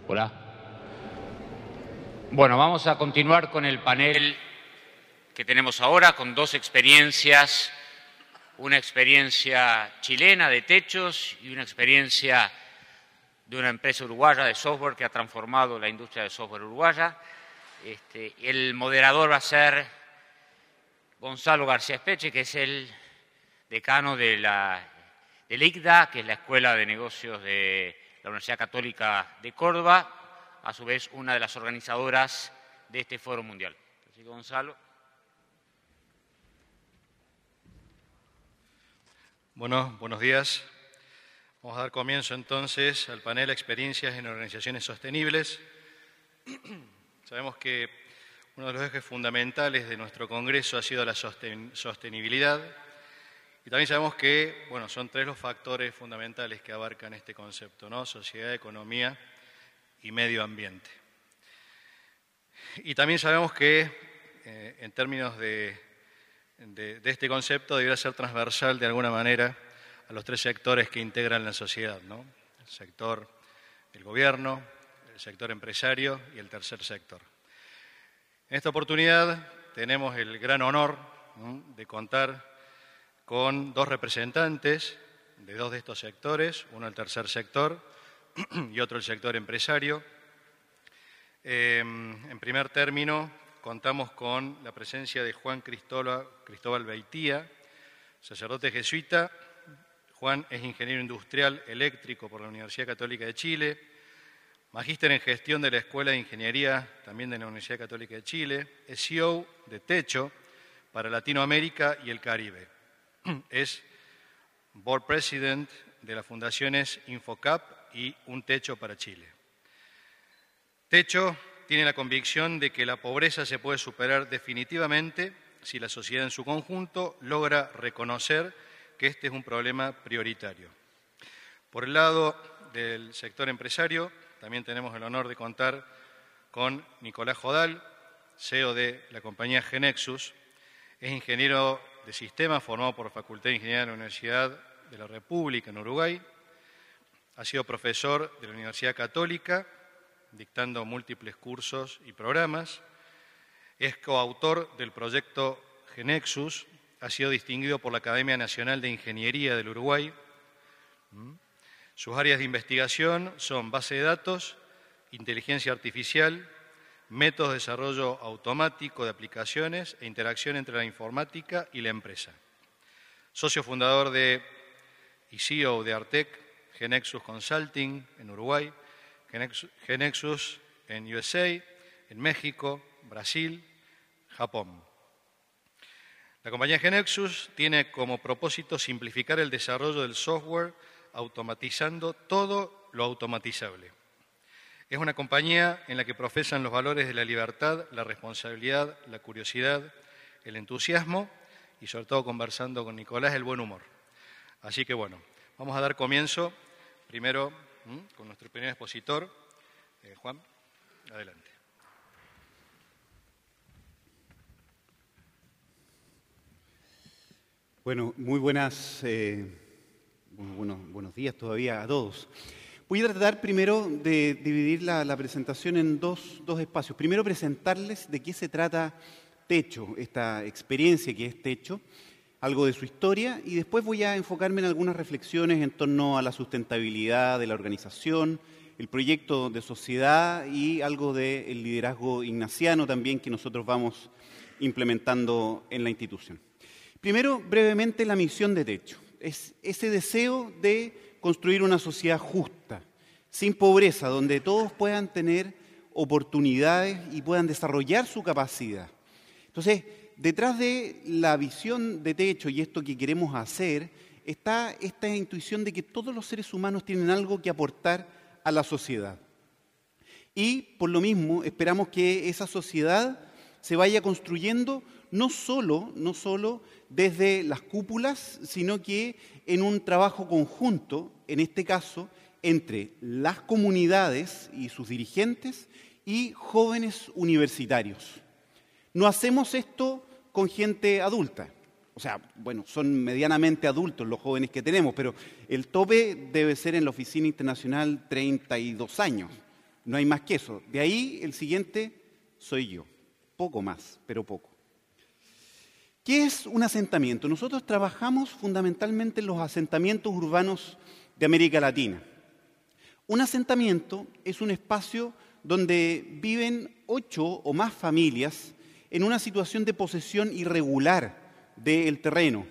Hola. Bueno, vamos a continuar con el panel que tenemos ahora, con dos experiencias, una experiencia chilena de techos y una experiencia de una empresa uruguaya de software que ha transformado la industria de software uruguaya. El moderador va a ser Gonzalo García Espeche, que es el decano del ICDA, que es la Escuela de Negocios de la Universidad Católica de Córdoba, a su vez una de las organizadoras de este foro mundial. Así que, Gonzalo. Bueno, buenos días. Vamos a dar comienzo entonces al panel Experiencias en Organizaciones Sostenibles. Sabemos que uno de los ejes fundamentales de nuestro Congreso ha sido la sostenibilidad y también sabemos que son tres los factores fundamentales que abarcan este concepto, ¿no? Sociedad, economía y medio ambiente. Y también sabemos que en términos de este concepto debería ser transversal de alguna manera a los tres sectores que integran la sociedad, ¿no? El sector del gobierno, el sector empresario y el tercer sector. En esta oportunidad tenemos el gran honor, ¿no?, de contar con dos representantes de dos de estos sectores, uno el tercer sector y otro el sector empresario. En primer término, contamos con la presencia de Juan Cristóbal Beitía, sacerdote jesuita. Juan es ingeniero industrial eléctrico por la Universidad Católica de Chile, magíster en gestión de la Escuela de Ingeniería también de la Universidad Católica de Chile, es CEO de Techo para Latinoamérica y el Caribe. Es Board President de las fundaciones InfoCap y Un Techo para Chile. Techo tiene la convicción de que la pobreza se puede superar definitivamente si la sociedad en su conjunto logra reconocer que este es un problema prioritario. Por el lado del sector empresario, también tenemos el honor de contar con Nicolás Jodal, CEO de la compañía Genexus. Es ingeniero de sistemas formado por la Facultad de Ingeniería de la Universidad de la República en Uruguay. Ha sido profesor de la Universidad Católica, dictando múltiples cursos y programas. Es coautor del proyecto Genexus. Ha sido distinguido por la Academia Nacional de Ingeniería del Uruguay. Sus áreas de investigación son base de datos, inteligencia artificial, métodos de desarrollo automático de aplicaciones e interacción entre la informática y la empresa. Socio fundador y CEO de Artec, Genexus Consulting en Uruguay, Genexus en USA, en México, Brasil, Japón. La compañía Genexus tiene como propósito simplificar el desarrollo del software automatizando todo lo automatizable. Es una compañía en la que profesan los valores de la libertad, la responsabilidad, la curiosidad, el entusiasmo y sobre todo, conversando con Nicolás, el buen humor. Así que vamos a dar comienzo primero con nuestro primer expositor. Juan, adelante. Bueno, muy buenos días todavía a todos. Voy a tratar primero de dividir la presentación en dos espacios. Primero, presentarles de qué se trata Techo, esta experiencia que es Techo, algo de su historia, y después voy a enfocarme en algunas reflexiones en torno a la sustentabilidad de la organización, el proyecto de sociedad y algo del liderazgo ignaciano también que nosotros vamos implementando en la institución. Primero, brevemente, la misión de Techo. Es ese deseo de construir una sociedad justa, sin pobreza, donde todos puedan tener oportunidades y puedan desarrollar su capacidad. Entonces, detrás de la visión de Techo y esto que queremos hacer, está esta intuición de que todos los seres humanos tienen algo que aportar a la sociedad. Y, por lo mismo, esperamos que esa sociedad se vaya construyendo no solo desde las cúpulas, sino que en un trabajo conjunto, en este caso, entre las comunidades y sus dirigentes y jóvenes universitarios. No hacemos esto con gente adulta. O sea, son medianamente adultos los jóvenes que tenemos, pero el tope debe ser en la Oficina Internacional 32 años. No hay más que eso. De ahí el siguiente soy yo. Poco más, pero poco. ¿Qué es un asentamiento? Nosotros trabajamos fundamentalmente en los asentamientos urbanos de América Latina. Un asentamiento es un espacio donde viven 8 o más familias en una situación de posesión irregular del terreno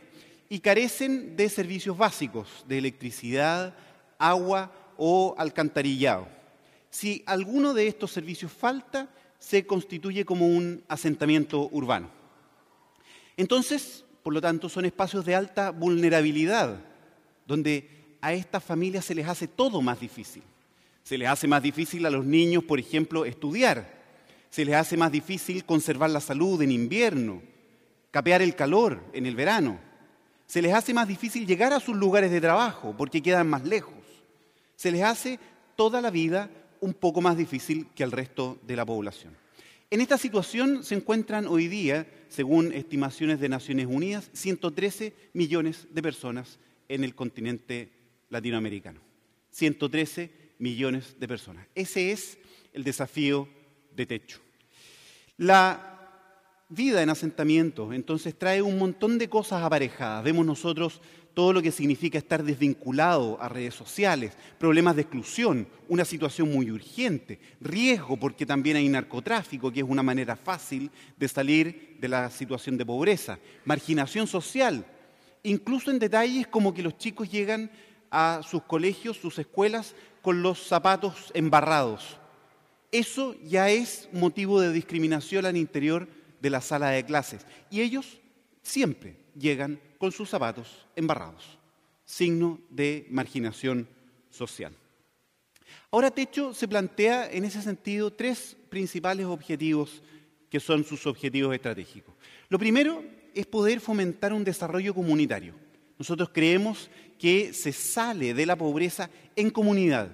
y carecen de servicios básicos, de electricidad, agua o alcantarillado. Si alguno de estos servicios falta, se constituye como un asentamiento urbano. Entonces, por lo tanto, son espacios de alta vulnerabilidad, donde a estas familias se les hace todo más difícil. Se les hace más difícil a los niños, por ejemplo, estudiar. Se les hace más difícil conservar la salud en invierno, capear el calor en el verano. Se les hace más difícil llegar a sus lugares de trabajo porque quedan más lejos. Se les hace toda la vida un poco más difícil que al resto de la población. En esta situación se encuentran hoy día, según estimaciones de Naciones Unidas, 113 millones de personas en el continente latinoamericano. 113 millones de personas. Ese es el desafío de techo. La vida en asentamientos, entonces, trae un montón de cosas aparejadas. Vemos nosotros todo lo que significa estar desvinculado a redes sociales, problemas de exclusión, una situación muy urgente, riesgo porque también hay narcotráfico, que es una manera fácil de salir de la situación de pobreza, marginación social, incluso en detalles como que los chicos llegan a sus colegios, sus escuelas, con los zapatos embarrados. Eso ya es motivo de discriminación al interior de la sala de clases. Y ellos siempre llegan con sus zapatos embarrados, signo de marginación social. Ahora Techo se plantea en ese sentido 3 principales objetivos que son sus objetivos estratégicos. Lo primero es poder fomentar un desarrollo comunitario. Nosotros creemos que se sale de la pobreza en comunidad.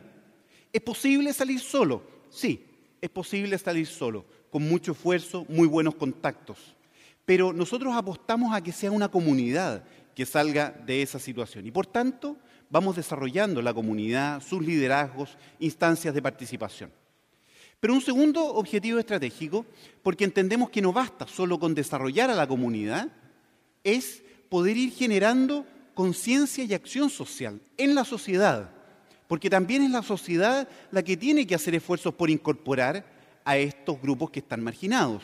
¿Es posible salir solo? Sí, es posible salir solo, con mucho esfuerzo, muy buenos contactos. Pero nosotros apostamos a que sea una comunidad que salga de esa situación. Y por tanto, vamos desarrollando la comunidad, sus liderazgos, instancias de participación. Pero un segundo objetivo estratégico, porque entendemos que no basta solo con desarrollar a la comunidad, es poder ir generando conciencia y acción social en la sociedad. Porque también es la sociedad la que tiene que hacer esfuerzos por incorporar a estos grupos que están marginados.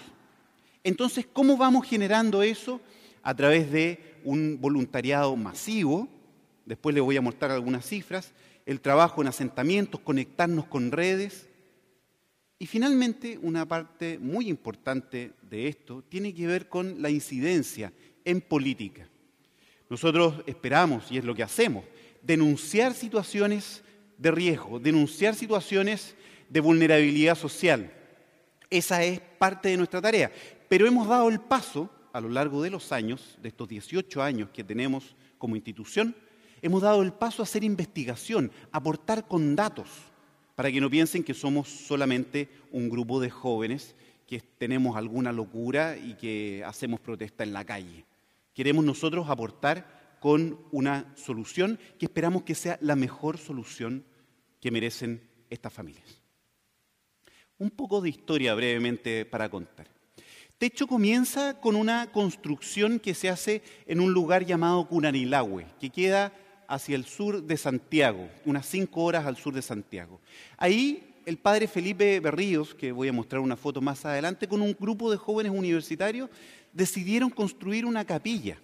Entonces, ¿cómo vamos generando eso? A través de un voluntariado masivo, después les voy a mostrar algunas cifras, el trabajo en asentamientos, conectarnos con redes. Y finalmente, una parte muy importante de esto tiene que ver con la incidencia en política. Nosotros esperamos, y es lo que hacemos, denunciar situaciones de riesgo, denunciar situaciones de vulnerabilidad social. Esa es parte de nuestra tarea. Pero hemos dado el paso, a lo largo de los años, de estos 18 años que tenemos como institución, hemos dado el paso a hacer investigación, a aportar con datos, para que no piensen que somos solamente un grupo de jóvenes que tenemos alguna locura y que hacemos protesta en la calle. Queremos nosotros aportar con una solución que esperamos que sea la mejor solución que merecen estas familias. Un poco de historia brevemente para contar. Techo comienza con una construcción que se hace en un lugar llamado Curanilahue, que queda hacia el sur de Santiago, unas 5 horas al sur de Santiago. Ahí el padre Felipe Berríos, que voy a mostrar una foto más adelante, con un grupo de jóvenes universitarios, decidieron construir una capilla.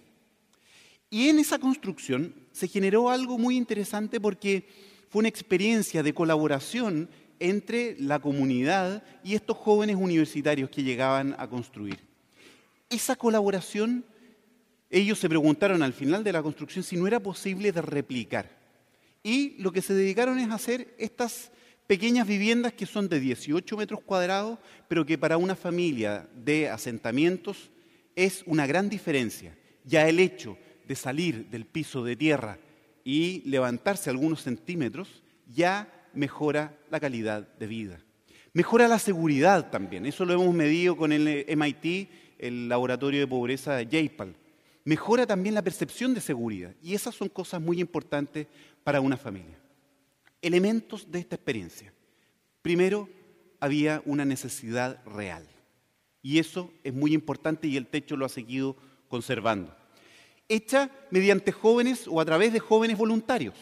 Y en esa construcción se generó algo muy interesante porque fue una experiencia de colaboración entre la comunidad y estos jóvenes universitarios que llegaban a construir. Esa colaboración, ellos se preguntaron al final de la construcción si no era posible de replicar. Y lo que se dedicaron es a hacer estas pequeñas viviendas que son de 18 metros cuadrados, pero que para una familia de asentamientos es una gran diferencia. Ya el hecho de salir del piso de tierra y levantarse algunos centímetros ya mejora la calidad de vida. Mejora la seguridad también, eso lo hemos medido con el MIT, el Laboratorio de Pobreza de JPAL. Mejora también la percepción de seguridad y esas son cosas muy importantes para una familia. Elementos de esta experiencia. Primero, había una necesidad real. Y eso es muy importante y el techo lo ha seguido conservando. Hecha mediante jóvenes o a través de jóvenes voluntarios,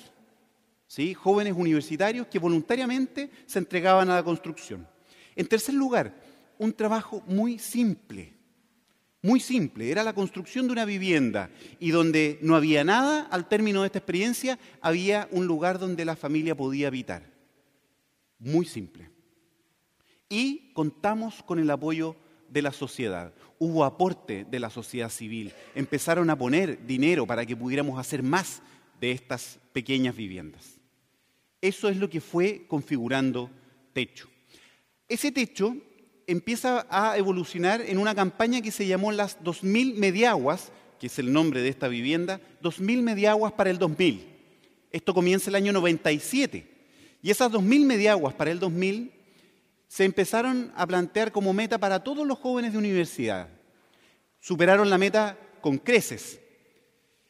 ¿sí? Jóvenes universitarios que voluntariamente se entregaban a la construcción. En tercer lugar, un trabajo muy simple, era la construcción de una vivienda y donde no había nada, al término de esta experiencia, había un lugar donde la familia podía habitar. Muy simple. Y contamos con el apoyo de la sociedad. Hubo aporte de la sociedad civil. Empezaron a poner dinero para que pudiéramos hacer más de estas pequeñas viviendas. Eso es lo que fue configurando Techo. Ese techo empieza a evolucionar en una campaña que se llamó las 2000 Mediaguas, que es el nombre de esta vivienda, 2000 Mediaguas para el 2000. Esto comienza el año 97. Y esas 2000 Mediaguas para el 2000 se empezaron a plantear como meta para todos los jóvenes de universidad. Superaron la meta con creces.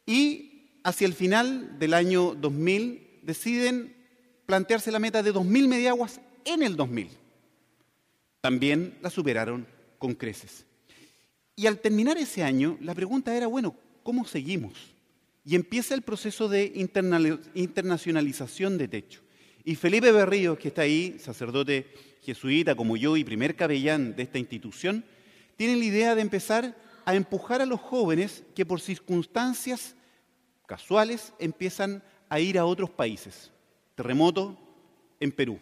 Y hacia el final del año 2000 deciden plantearse la meta de 2000 Mediaguas en el 2000. También la superaron con creces. Y al terminar ese año, la pregunta era, bueno, ¿cómo seguimos? Y empieza el proceso de internacionalización de Techo. Y Felipe Berríos, que está ahí, sacerdote jesuita como yo y primer capellán de esta institución, tiene la idea de empezar a empujar a los jóvenes que por circunstancias casuales empiezan a ir a otros países. Terremoto en Perú.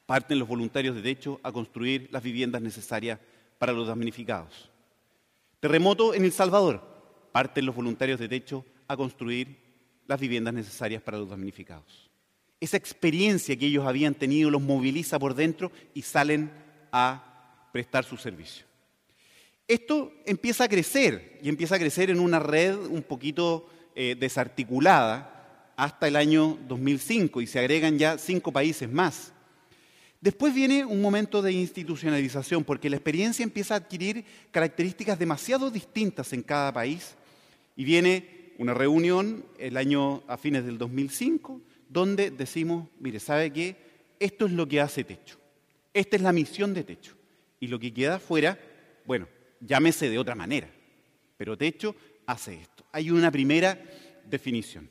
Parten los voluntarios de Techo a construir las viviendas necesarias para los damnificados. Terremoto en El Salvador. Parten los voluntarios de Techo a construir las viviendas necesarias para los damnificados. Esa experiencia que ellos habían tenido los moviliza por dentro y salen a prestar su servicio. Esto empieza a crecer y empieza a crecer en una red un poquito desarticulada hasta el año 2005 y se agregan ya 5 países más. Después viene un momento de institucionalización porque la experiencia empieza a adquirir características demasiado distintas en cada país y viene una reunión a fines del 2005 donde decimos, mire, ¿sabe qué? Esto es lo que hace Techo. Esta es la misión de Techo. Y lo que queda fuera, bueno, llámese de otra manera, pero Techo hace esto. Hay una primera definición.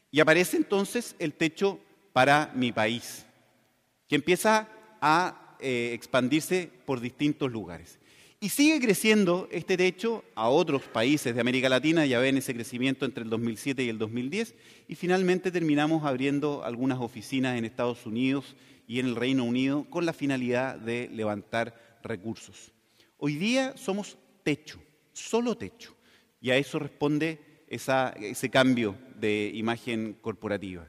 Y aparece entonces el Techo para mi país, que empieza a expandirse por distintos lugares. Y sigue creciendo este techo a otros países de América Latina, ya ven ese crecimiento entre el 2007 y el 2010, y finalmente terminamos abriendo algunas oficinas en Estados Unidos y en el Reino Unido con la finalidad de levantar recursos. Hoy día somos Techo, solo Techo, y a eso responde ese cambio de imagen corporativa.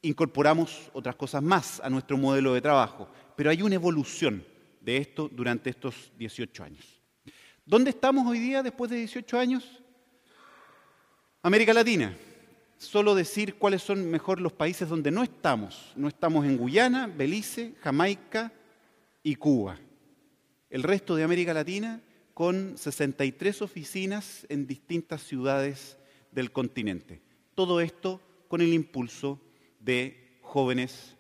Incorporamos otras cosas más a nuestro modelo de trabajo, pero hay una evolución de esto durante estos 18 años. ¿Dónde estamos hoy día después de 18 años? América Latina. Solo decir cuáles son mejor los países donde no estamos. No estamos en Guyana, Belice, Jamaica y Cuba. El resto de América Latina con 63 oficinas en distintas ciudades del continente. Todo esto con el impulso de jóvenes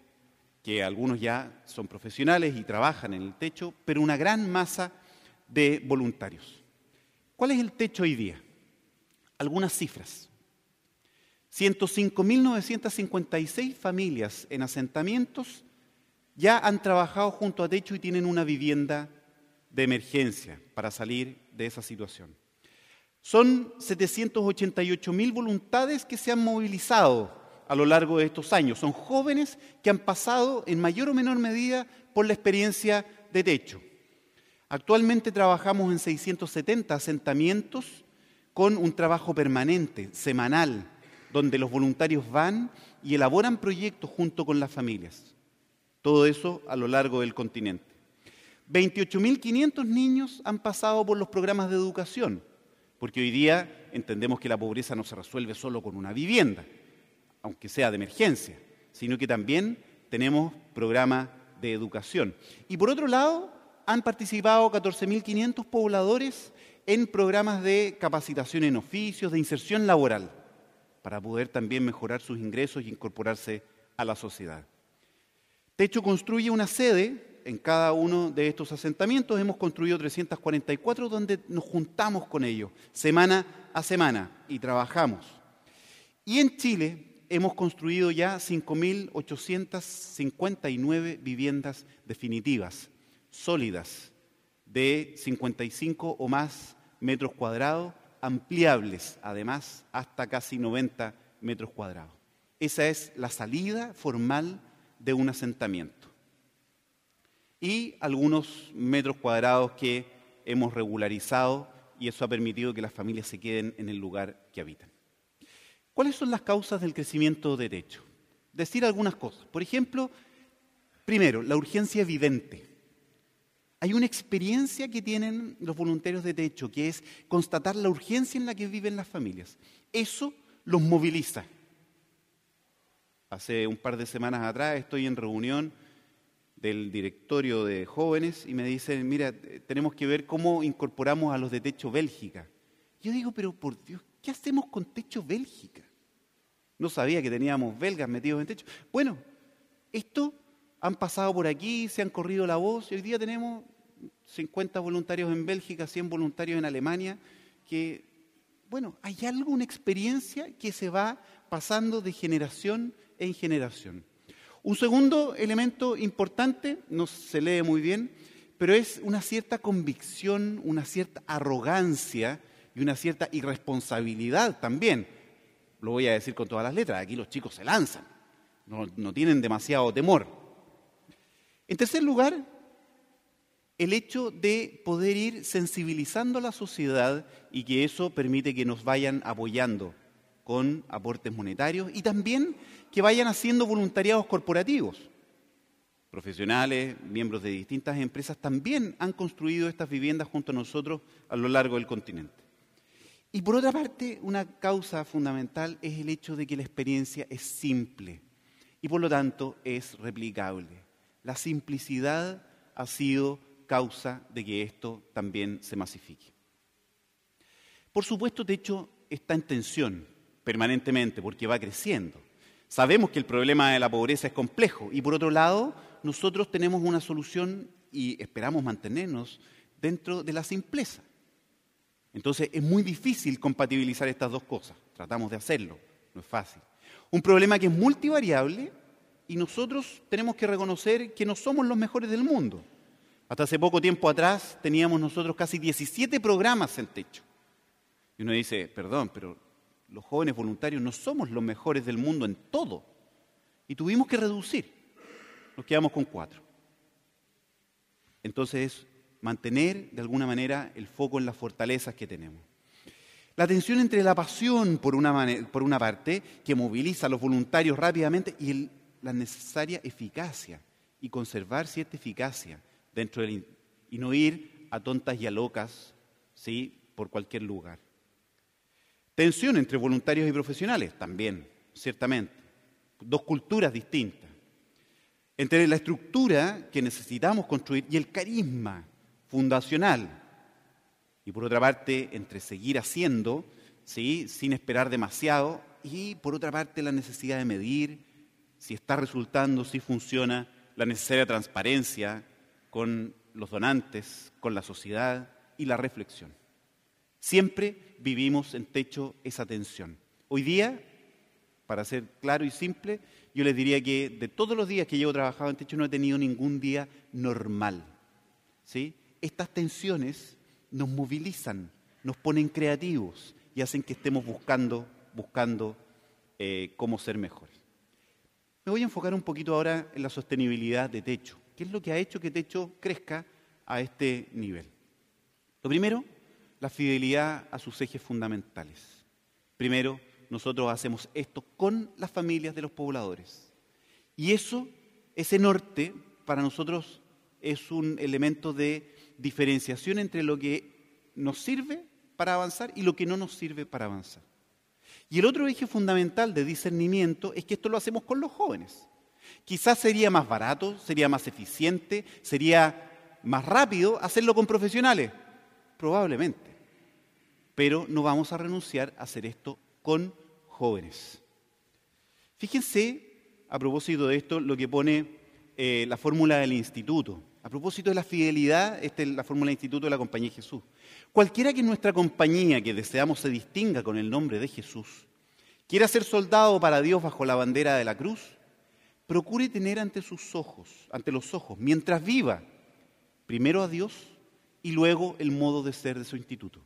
que algunos ya son profesionales y trabajan en el Techo, pero una gran masa de voluntarios. ¿Cuál es el Techo hoy día? Algunas cifras. 105.956 familias en asentamientos ya han trabajado junto a Techo y tienen una vivienda de emergencia para salir de esa situación. Son 788.000 voluntades que se han movilizado a lo largo de estos años. Son jóvenes que han pasado en mayor o menor medida por la experiencia de Techo. Actualmente trabajamos en 670 asentamientos con un trabajo permanente, semanal, donde los voluntarios van y elaboran proyectos junto con las familias. Todo eso a lo largo del continente. 28.500 niños han pasado por los programas de educación, porque hoy día entendemos que la pobreza no se resuelve solo con una vivienda, aunque sea de emergencia, sino que también tenemos programas de educación. Y por otro lado, han participado 14.500 pobladores en programas de capacitación en oficios, de inserción laboral, para poder también mejorar sus ingresos y incorporarse a la sociedad. Techo construye una sede en cada uno de estos asentamientos. Hemos construido 344 donde nos juntamos con ellos semana a semana y trabajamos. Y en Chile hemos construido ya 5.859 viviendas definitivas, sólidas, de 55 o más metros cuadrados, ampliables además hasta casi 90 metros cuadrados. Esa es la salida formal de un asentamiento. Y algunos metros cuadrados que hemos regularizado y eso ha permitido que las familias se queden en el lugar que habitan. ¿Cuáles son las causas del crecimiento de techo? Decir algunas cosas. Por ejemplo, primero, la urgencia evidente. Hay una experiencia que tienen los voluntarios de techo, que es constatar la urgencia en la que viven las familias. Eso los moviliza. Hace un par de semanas atrás estoy en reunión del directorio de jóvenes y me dicen, mira, tenemos que ver cómo incorporamos a los de Techo Bélgica. Yo digo, pero por Dios, ¿qué hacemos con Techo Bélgica? No sabía que teníamos belgas metidos en techo. Bueno, esto han pasado por aquí, se han corrido la voz y hoy día tenemos 50 voluntarios en Bélgica, 100 voluntarios en Alemania, que, bueno, hay algo, una experiencia que se va pasando de generación en generación. Un segundo elemento importante, no se lee muy bien, pero es una cierta convicción, una cierta arrogancia y una cierta irresponsabilidad también. Lo voy a decir con todas las letras, aquí los chicos se lanzan, no tienen demasiado temor. En tercer lugar, el hecho de poder ir sensibilizando a la sociedad y que eso permite que nos vayan apoyando con aportes monetarios y también que vayan haciendo voluntariados corporativos. Profesionales, miembros de distintas empresas también han construido estas viviendas junto a nosotros a lo largo del continente. Y por otra parte, una causa fundamental es el hecho de que la experiencia es simple y por lo tanto es replicable. La simplicidad ha sido causa de que esto también se masifique. Por supuesto, Techo está en tensión permanentemente porque va creciendo. Sabemos que el problema de la pobreza es complejo y por otro lado, nosotros tenemos una solución y esperamos mantenernos dentro de la simpleza. Entonces es muy difícil compatibilizar estas dos cosas. Tratamos de hacerlo, no es fácil. Un problema que es multivariable y nosotros tenemos que reconocer que no somos los mejores del mundo. Hasta hace poco tiempo atrás teníamos nosotros casi 17 programas en Techo. Y uno dice, perdón, pero los jóvenes voluntarios no somos los mejores del mundo en todo. Y tuvimos que reducir. Nos quedamos con 4. Entonces, mantener de alguna manera el foco en las fortalezas que tenemos. La tensión entre la pasión, por una parte, que moviliza a los voluntarios rápidamente, y la necesaria eficacia, y conservar cierta eficacia dentro del y no ir a tontas y a locas, ¿sí?, por cualquier lugar. Tensión entre voluntarios y profesionales, también, ciertamente. Dos culturas distintas. Entre la estructura que necesitamos construir y el carisma fundacional. Y por otra parte, entre seguir haciendo, ¿sí?, sin esperar demasiado, y por otra parte, la necesidad de medir si está resultando, si funciona, la necesaria transparencia con los donantes, con la sociedad y la reflexión. Siempre vivimos en Techo esa tensión. Hoy día, para ser claro y simple, yo les diría que de todos los días que llevo trabajando en Techo no he tenido ningún día normal, ¿sí? Estas tensiones nos movilizan, nos ponen creativos y hacen que estemos buscando cómo ser mejores. Me voy a enfocar un poquito ahora en la sostenibilidad de Techo. ¿Qué es lo que ha hecho que Techo crezca a este nivel? Lo primero, la fidelidad a sus ejes fundamentales. Primero, nosotros hacemos esto con las familias de los pobladores. Y eso, ese norte, para nosotros es un elemento de diferenciación entre lo que nos sirve para avanzar y lo que no nos sirve para avanzar. Y el otro eje fundamental de discernimiento es que esto lo hacemos con los jóvenes. Quizás sería más barato, sería más eficiente, sería más rápido hacerlo con profesionales, probablemente. Pero no vamos a renunciar a hacer esto con jóvenes. Fíjense, a propósito de esto, lo que pone la fórmula del instituto. A propósito de la fidelidad, esta es la fórmula del instituto de la Compañía de Jesús. Cualquiera que en nuestra compañía que deseamos se distinga con el nombre de Jesús, quiera ser soldado para Dios bajo la bandera de la cruz, procure tener ante los ojos, mientras viva, primero a Dios y luego el modo de ser de su instituto.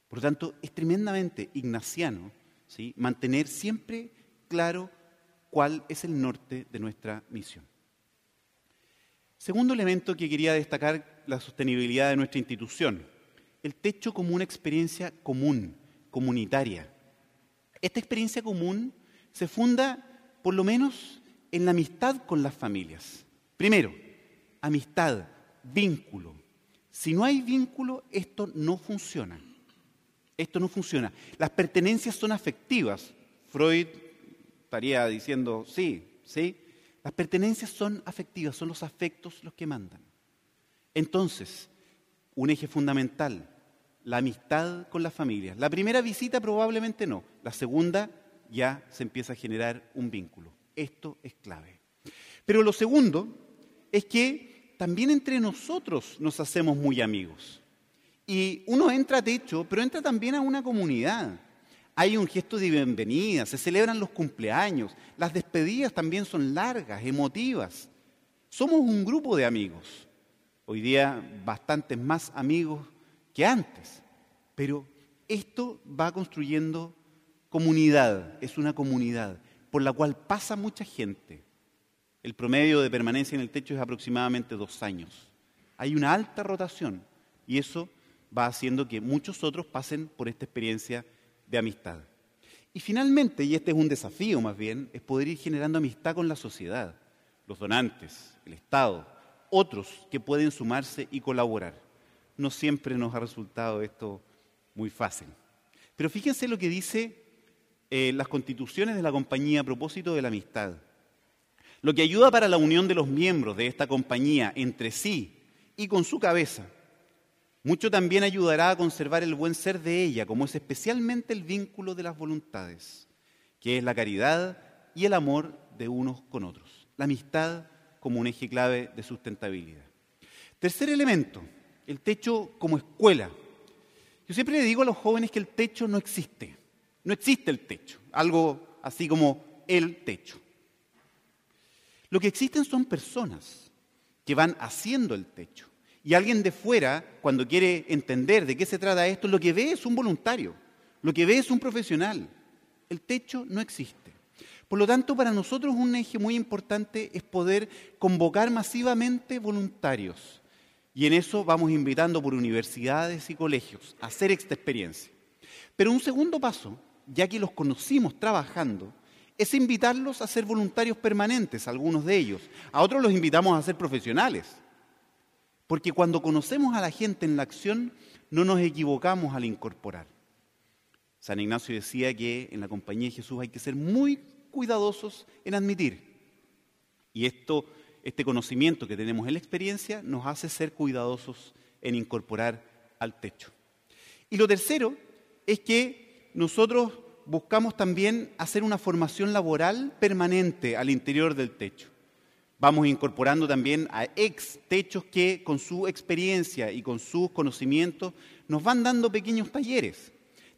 Por lo tanto, es tremendamente ignaciano, ¿sí?, mantener siempre claro cuál es el norte de nuestra misión. Segundo elemento que quería destacar, la sostenibilidad de nuestra institución. El techo como una experiencia común, comunitaria. Esta experiencia común se funda, por lo menos, en la amistad con las familias. Primero, amistad, vínculo. Si no hay vínculo, esto no funciona. Esto no funciona. Las pertenencias son afectivas. Freud estaría diciendo, sí. Las pertenencias son afectivas, son los afectos los que mandan. Entonces, un eje fundamental, la amistad con las familias. La primera visita probablemente no, la segunda ya se empieza a generar un vínculo. Esto es clave. Pero lo segundo es que también entre nosotros nos hacemos muy amigos. Y uno entra a techo, pero entra también a una comunidad. Hay un gesto de bienvenida, se celebran los cumpleaños, las despedidas también son largas, emotivas. Somos un grupo de amigos. Hoy día bastantes más amigos que antes, pero esto va construyendo comunidad, es una comunidad por la cual pasa mucha gente. El promedio de permanencia en el techo es aproximadamente 2 años. Hay una alta rotación y eso va haciendo que muchos otros pasen por esta experiencia de amistad. Y finalmente, y este es un desafío más bien, es poder ir generando amistad con la sociedad, los donantes, el Estado, otros que pueden sumarse y colaborar. No siempre nos ha resultado esto muy fácil. Pero fíjense lo que dice las constituciones de la compañía a propósito de la amistad. Lo que ayuda para la unión de los miembros de esta compañía entre sí y con su cabeza, mucho también ayudará a conservar el buen ser de ella, como es especialmente el vínculo de las voluntades, que es la caridad y el amor de unos con otros. La amistad como un eje clave de sustentabilidad. Tercer elemento, el techo como escuela. Yo siempre le digo a los jóvenes que el techo no existe. No existe el techo, algo así como el techo. Lo que existen son personas que van haciendo el techo. Y alguien de fuera, cuando quiere entender de qué se trata esto, lo que ve es un voluntario, lo que ve es un profesional. El techo no existe. Por lo tanto, para nosotros un eje muy importante es poder convocar masivamente voluntarios. Y en eso vamos invitando por universidades y colegios a hacer esta experiencia. Pero un segundo paso, ya que los conocimos trabajando, es invitarlos a ser voluntarios permanentes, algunos de ellos. A otros los invitamos a ser profesionales. Porque cuando conocemos a la gente en la acción, no nos equivocamos al incorporar. San Ignacio decía que en la compañía de Jesús hay que ser muy cuidadosos en admitir. Y este conocimiento que tenemos en la experiencia nos hace ser cuidadosos en incorporar al techo. Y lo tercero es que nosotros buscamos también hacer una formación laboral permanente al interior del techo. Vamos incorporando también a ex-techos que con su experiencia y con sus conocimientos nos van dando pequeños talleres.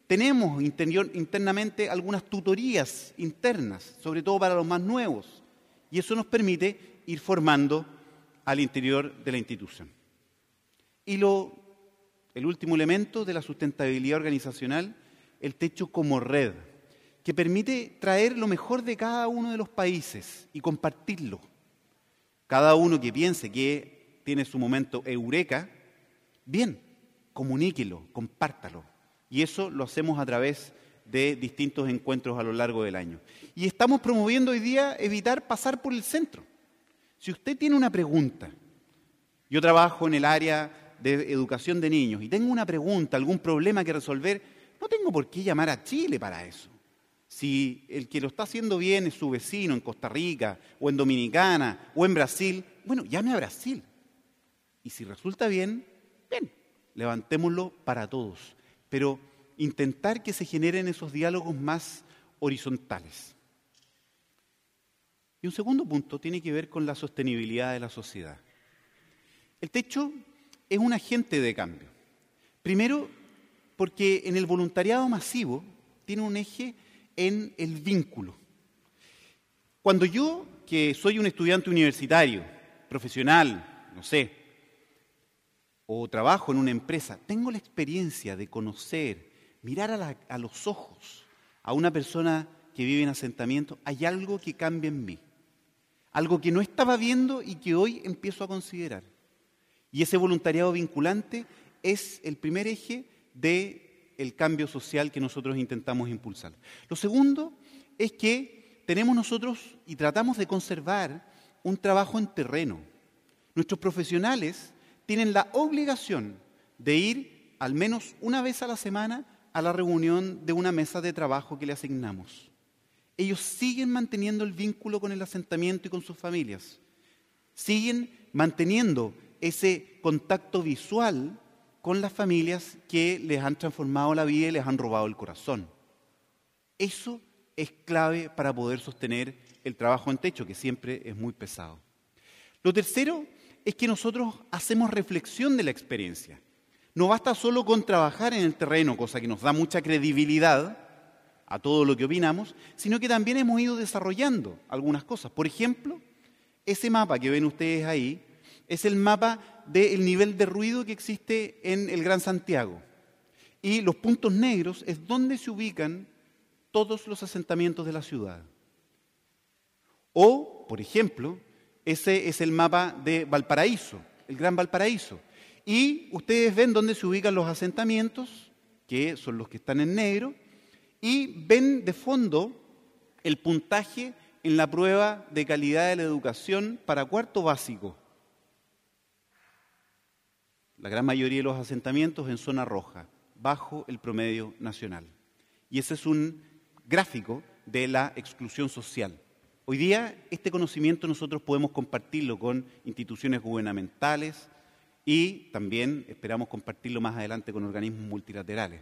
Tenemos internamente algunas tutorías internas, sobre todo para los más nuevos, y eso nos permite ir formando al interior de la institución. Y el último elemento de la sustentabilidad organizacional, el techo como red, que permite traer lo mejor de cada uno de los países y compartirlo. Cada uno que piense que tiene su momento eureka, bien, comuníquelo, compártalo. Y eso lo hacemos a través de distintos encuentros a lo largo del año. Y estamos promoviendo hoy día evitar pasar por el centro. Si usted tiene una pregunta, yo trabajo en el área de educación de niños y tengo una pregunta, algún problema que resolver, no tengo por qué llamar a Chile para eso. Si el que lo está haciendo bien es su vecino en Costa Rica, o en Dominicana, o en Brasil, bueno, llame a Brasil. Y si resulta bien, bien, levantémoslo para todos. Pero intentar que se generen esos diálogos más horizontales. Y un segundo punto tiene que ver con la sostenibilidad de la sociedad. El techo es un agente de cambio. Primero, porque en el voluntariado masivo tiene un eje en el vínculo. Cuando yo, que soy un estudiante universitario, profesional, no sé, o trabajo en una empresa, tengo la experiencia de conocer, mirar a los ojos a una persona que vive en asentamiento, hay algo que cambia en mí. Algo que no estaba viendo y que hoy empiezo a considerar. Y ese voluntariado vinculante es el primer eje del cambio social que nosotros intentamos impulsar. Lo segundo es que tenemos nosotros y tratamos de conservar un trabajo en terreno. Nuestros profesionales tienen la obligación de ir al menos una vez a la semana a la reunión de una mesa de trabajo que le asignamos. Ellos siguen manteniendo el vínculo con el asentamiento y con sus familias. Siguen manteniendo ese contacto visual con las familias que les han transformado la vida y les han robado el corazón. Eso es clave para poder sostener el trabajo en techo, que siempre es muy pesado. Lo tercero es que nosotros hacemos reflexión de la experiencia. No basta solo con trabajar en el terreno, cosa que nos da mucha credibilidad a todo lo que opinamos, sino que también hemos ido desarrollando algunas cosas. Por ejemplo, ese mapa que ven ustedes ahí es el mapa del nivel de ruido que existe en el Gran Santiago. Y los puntos negros es donde se ubican todos los asentamientos de la ciudad. O, por ejemplo, ese es el mapa de Valparaíso, el Gran Valparaíso. Y ustedes ven dónde se ubican los asentamientos, que son los que están en negro, y ven de fondo el puntaje en la prueba de calidad de la educación para cuarto básico. La gran mayoría de los asentamientos en zona roja, bajo el promedio nacional. Y ese es un gráfico de la exclusión social. Hoy día este conocimiento nosotros podemos compartirlo con instituciones gubernamentales y también esperamos compartirlo más adelante con organismos multilaterales.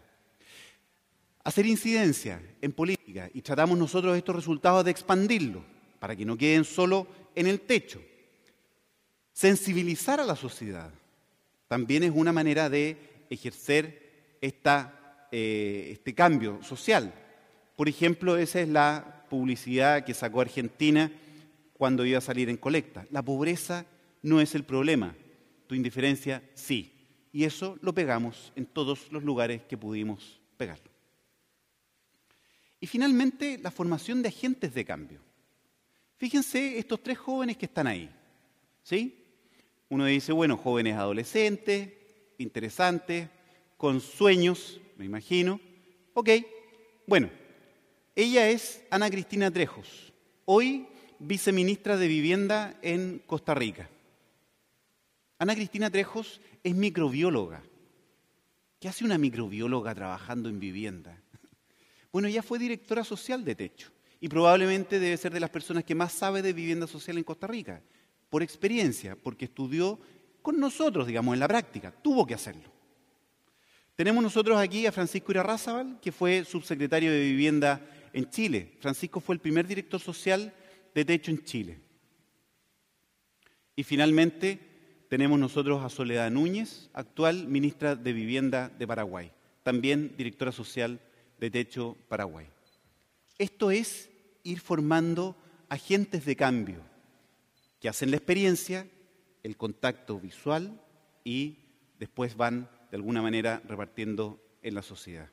Hacer incidencia en política y tratamos nosotros estos resultados de expandirlos para que no queden solo en el techo. Sensibilizar a la sociedad también es una manera de ejercer este cambio social. Por ejemplo, esa es la publicidad que sacó Argentina cuando iba a salir en colecta. La pobreza no es el problema, tu indiferencia sí. Y eso lo pegamos en todos los lugares que pudimos pegarlo. Y finalmente, la formación de agentes de cambio. Fíjense estos tres jóvenes que están ahí, ¿sí? Uno dice, bueno, jóvenes adolescentes, interesantes, con sueños, me imagino. Ok, bueno, ella es Ana Cristina Trejos, hoy viceministra de Vivienda en Costa Rica. Ana Cristina Trejos es microbióloga. ¿Qué hace una microbióloga trabajando en vivienda? Bueno, ella fue directora social de Techo y probablemente debe ser de las personas que más sabe de vivienda social en Costa Rica, por experiencia, porque estudió con nosotros, digamos, en la práctica, tuvo que hacerlo. Tenemos nosotros aquí a Francisco Irarrázaval, que fue subsecretario de Vivienda en Chile. Francisco fue el primer director social de Techo en Chile. Y finalmente tenemos nosotros a Soledad Núñez, actual ministra de Vivienda de Paraguay, también directora social de Techo Paraguay. Esto es ir formando agentes de cambio que hacen la experiencia, el contacto visual y después van de alguna manera repartiendo en la sociedad.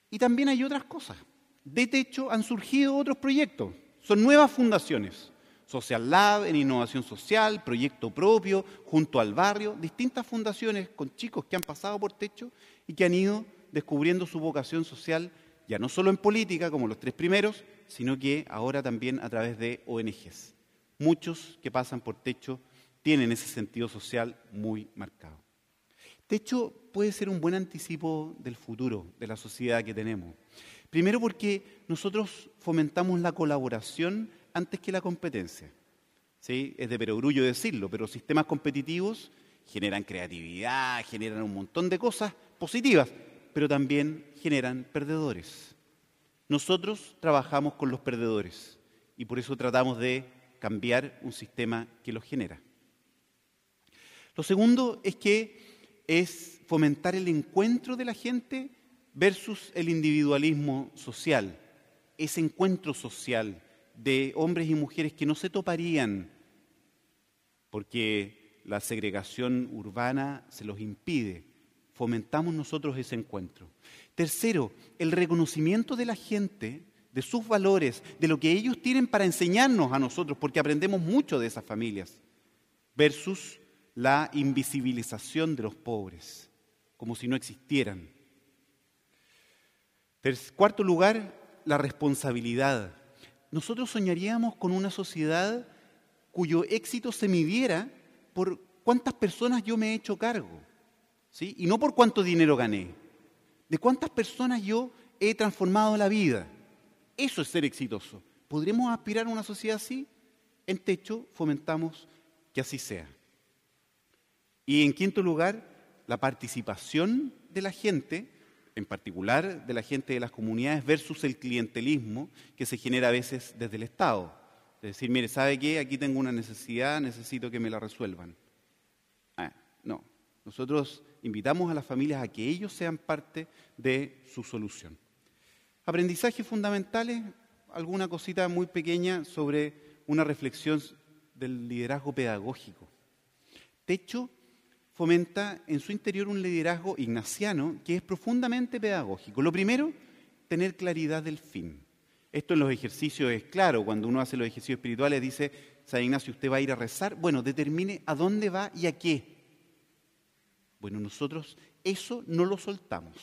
Y también hay otras cosas. De Techo han surgido otros proyectos, son nuevas fundaciones. Social Lab en innovación social, proyecto propio, junto al barrio, distintas fundaciones con chicos que han pasado por Techo y que han ido descubriendo su vocación social, ya no solo en política, como los tres primeros, sino que ahora también a través de ONGs. Muchos que pasan por Techo tienen ese sentido social muy marcado. Techo puede ser un buen anticipo del futuro de la sociedad que tenemos. Primero porque nosotros fomentamos la colaboración antes que la competencia. ¿Sí? Es de perogrullo decirlo, pero sistemas competitivos generan creatividad, generan un montón de cosas positivas, pero también generan perdedores. Nosotros trabajamos con los perdedores y por eso tratamos de cambiar un sistema que los genera. Lo segundo es fomentar el encuentro de la gente versus el individualismo social, ese encuentro social de hombres y mujeres que no se toparían porque la segregación urbana se los impide. Fomentamos nosotros ese encuentro. Tercero, el reconocimiento de la gente, de sus valores, de lo que ellos tienen para enseñarnos a nosotros, porque aprendemos mucho de esas familias, versus la invisibilización de los pobres, como si no existieran. Cuarto lugar, la responsabilidad. Nosotros soñaríamos con una sociedad cuyo éxito se midiera por cuántas personas yo me he hecho cargo, ¿sí? Y no por cuánto dinero gané, de cuántas personas yo he transformado la vida. Eso es ser exitoso. ¿Podremos aspirar a una sociedad así? En Techo fomentamos que así sea. Y en quinto lugar, la participación de la gente, en particular de la gente de las comunidades, versus el clientelismo que se genera a veces desde el Estado. Es decir, mire, ¿sabe qué? Aquí tengo una necesidad, necesito que me la resuelvan. No, nosotros invitamos a las familias a que ellos sean parte de su solución. Aprendizajes fundamentales, alguna cosita muy pequeña sobre una reflexión del liderazgo pedagógico. Techo fomenta en su interior un liderazgo ignaciano que es profundamente pedagógico. Lo primero, tener claridad del fin. Esto en los ejercicios es claro, cuando uno hace los ejercicios espirituales dice, San Ignacio, ¿usted va a ir a rezar? Bueno, determine a dónde va y a qué. Bueno, nosotros eso no lo soltamos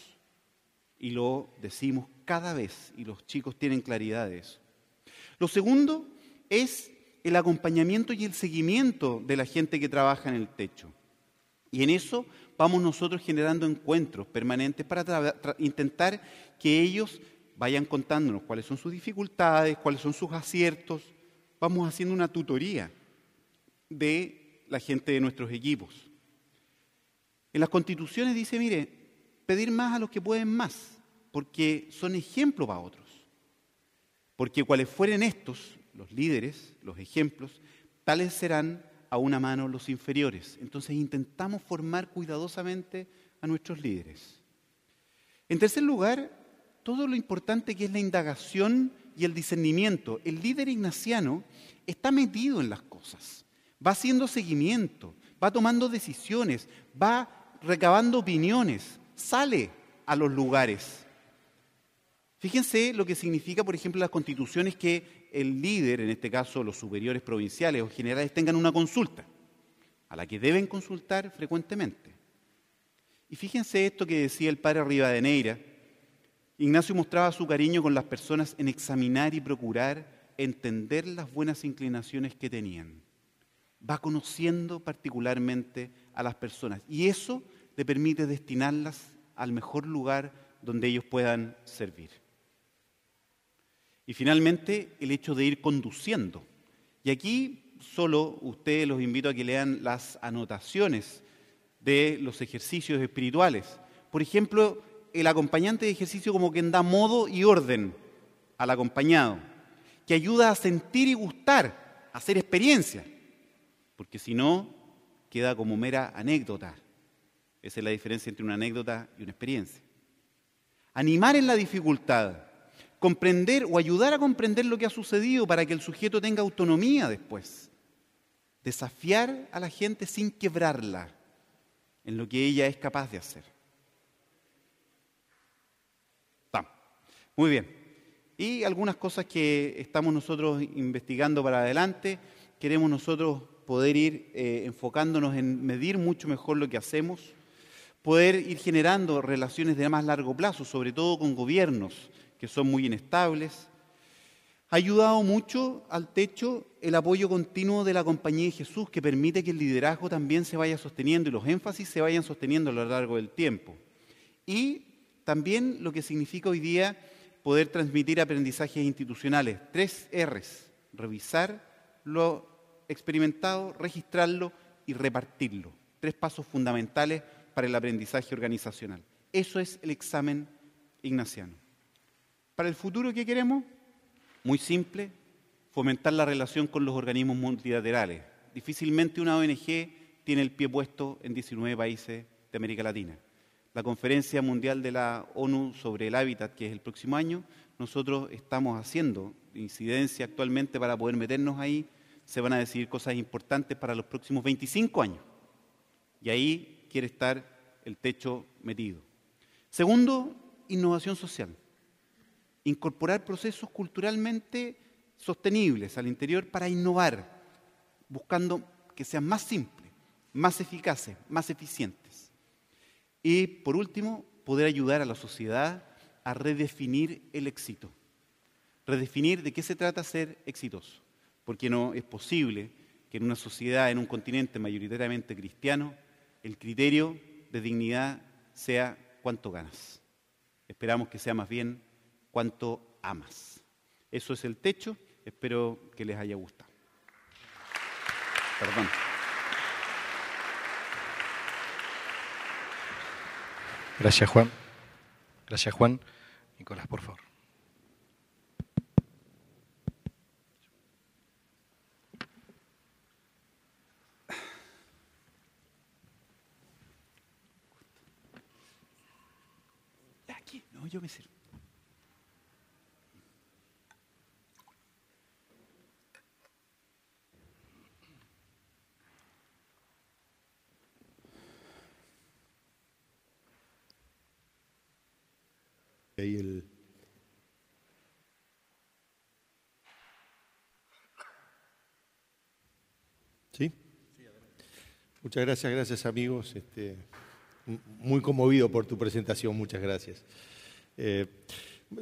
y lo decimos cada vez y los chicos tienen claridad de eso. Lo segundo es el acompañamiento y el seguimiento de la gente que trabaja en el Techo. Y en eso vamos nosotros generando encuentros permanentes para intentar que ellos vayan contándonos cuáles son sus dificultades, cuáles son sus aciertos. Vamos haciendo una tutoría de la gente de nuestros equipos. En las constituciones dice, mire, pedir más a los que pueden más, porque son ejemplo para otros. Porque cuales fueren estos, los líderes, los ejemplos, tales serán a una mano los inferiores. Entonces intentamos formar cuidadosamente a nuestros líderes. En tercer lugar, todo lo importante que es la indagación y el discernimiento. El líder ignaciano está metido en las cosas, va haciendo seguimiento, va tomando decisiones, va recabando opiniones, sale a los lugares. Fíjense lo que significa, por ejemplo, las constituciones que el líder, en este caso los superiores provinciales o generales, tengan una consulta, a la que deben consultar frecuentemente. Y fíjense esto que decía el padre Rivadeneira. Ignacio mostraba su cariño con las personas en examinar y procurar entender las buenas inclinaciones que tenían. Va conociendo particularmente a las personas y eso le permite destinarlas al mejor lugar donde ellos puedan servir. Y finalmente, el hecho de ir conduciendo. Y aquí solo ustedes los invito a que lean las anotaciones de los ejercicios espirituales. Por ejemplo, el acompañante de ejercicio como que da modo y orden al acompañado, que ayuda a sentir y gustar, a hacer experiencia, porque si no, queda como mera anécdota. Esa es la diferencia entre una anécdota y una experiencia. Animar en la dificultad, comprender o ayudar a comprender lo que ha sucedido para que el sujeto tenga autonomía después. Desafiar a la gente sin quebrarla en lo que ella es capaz de hacer. Muy bien. Y algunas cosas que estamos nosotros investigando para adelante. Queremos nosotros poder ir enfocándonos en medir mucho mejor lo que hacemos, poder ir generando relaciones de más largo plazo, sobre todo con gobiernos que son muy inestables. Ha ayudado mucho al Techo el apoyo continuo de la Compañía de Jesús, que permite que el liderazgo también se vaya sosteniendo y los énfasis se vayan sosteniendo a lo largo del tiempo. Y también lo que significa hoy día poder transmitir aprendizajes institucionales. 3 R's: revisar lo experimentado, registrarlo y repartirlo. 3 pasos fundamentales para el aprendizaje organizacional. Eso es el examen ignaciano. Para el futuro, ¿qué queremos? Muy simple, fomentar la relación con los organismos multilaterales. Difícilmente una ONG tiene el pie puesto en 19 países de América Latina. La Conferencia Mundial de la ONU sobre el Hábitat, que es el próximo año, nosotros estamos haciendo incidencia actualmente para poder meternos ahí. Se van a decidir cosas importantes para los próximos 25 años. Y ahí quiere estar el techo metido. Segundo, innovación social. Incorporar procesos culturalmente sostenibles al interior para innovar, buscando que sean más simples, más eficaces, más eficientes. Y, por último, poder ayudar a la sociedad a redefinir el éxito. Redefinir de qué se trata ser exitoso. Porque no es posible que en una sociedad, en un continente mayoritariamente cristiano, el criterio de dignidad sea cuánto ganas. Esperamos que sea más bien cuánto amas. Eso es el techo. Espero que les haya gustado. Perdón. Gracias, Juan. Gracias, Juan. Nicolás, por favor. Aquí, no, yo me sirvo. Ahí el... ¿Sí? Muchas gracias amigos. Muy conmovido por tu presentación, muchas gracias.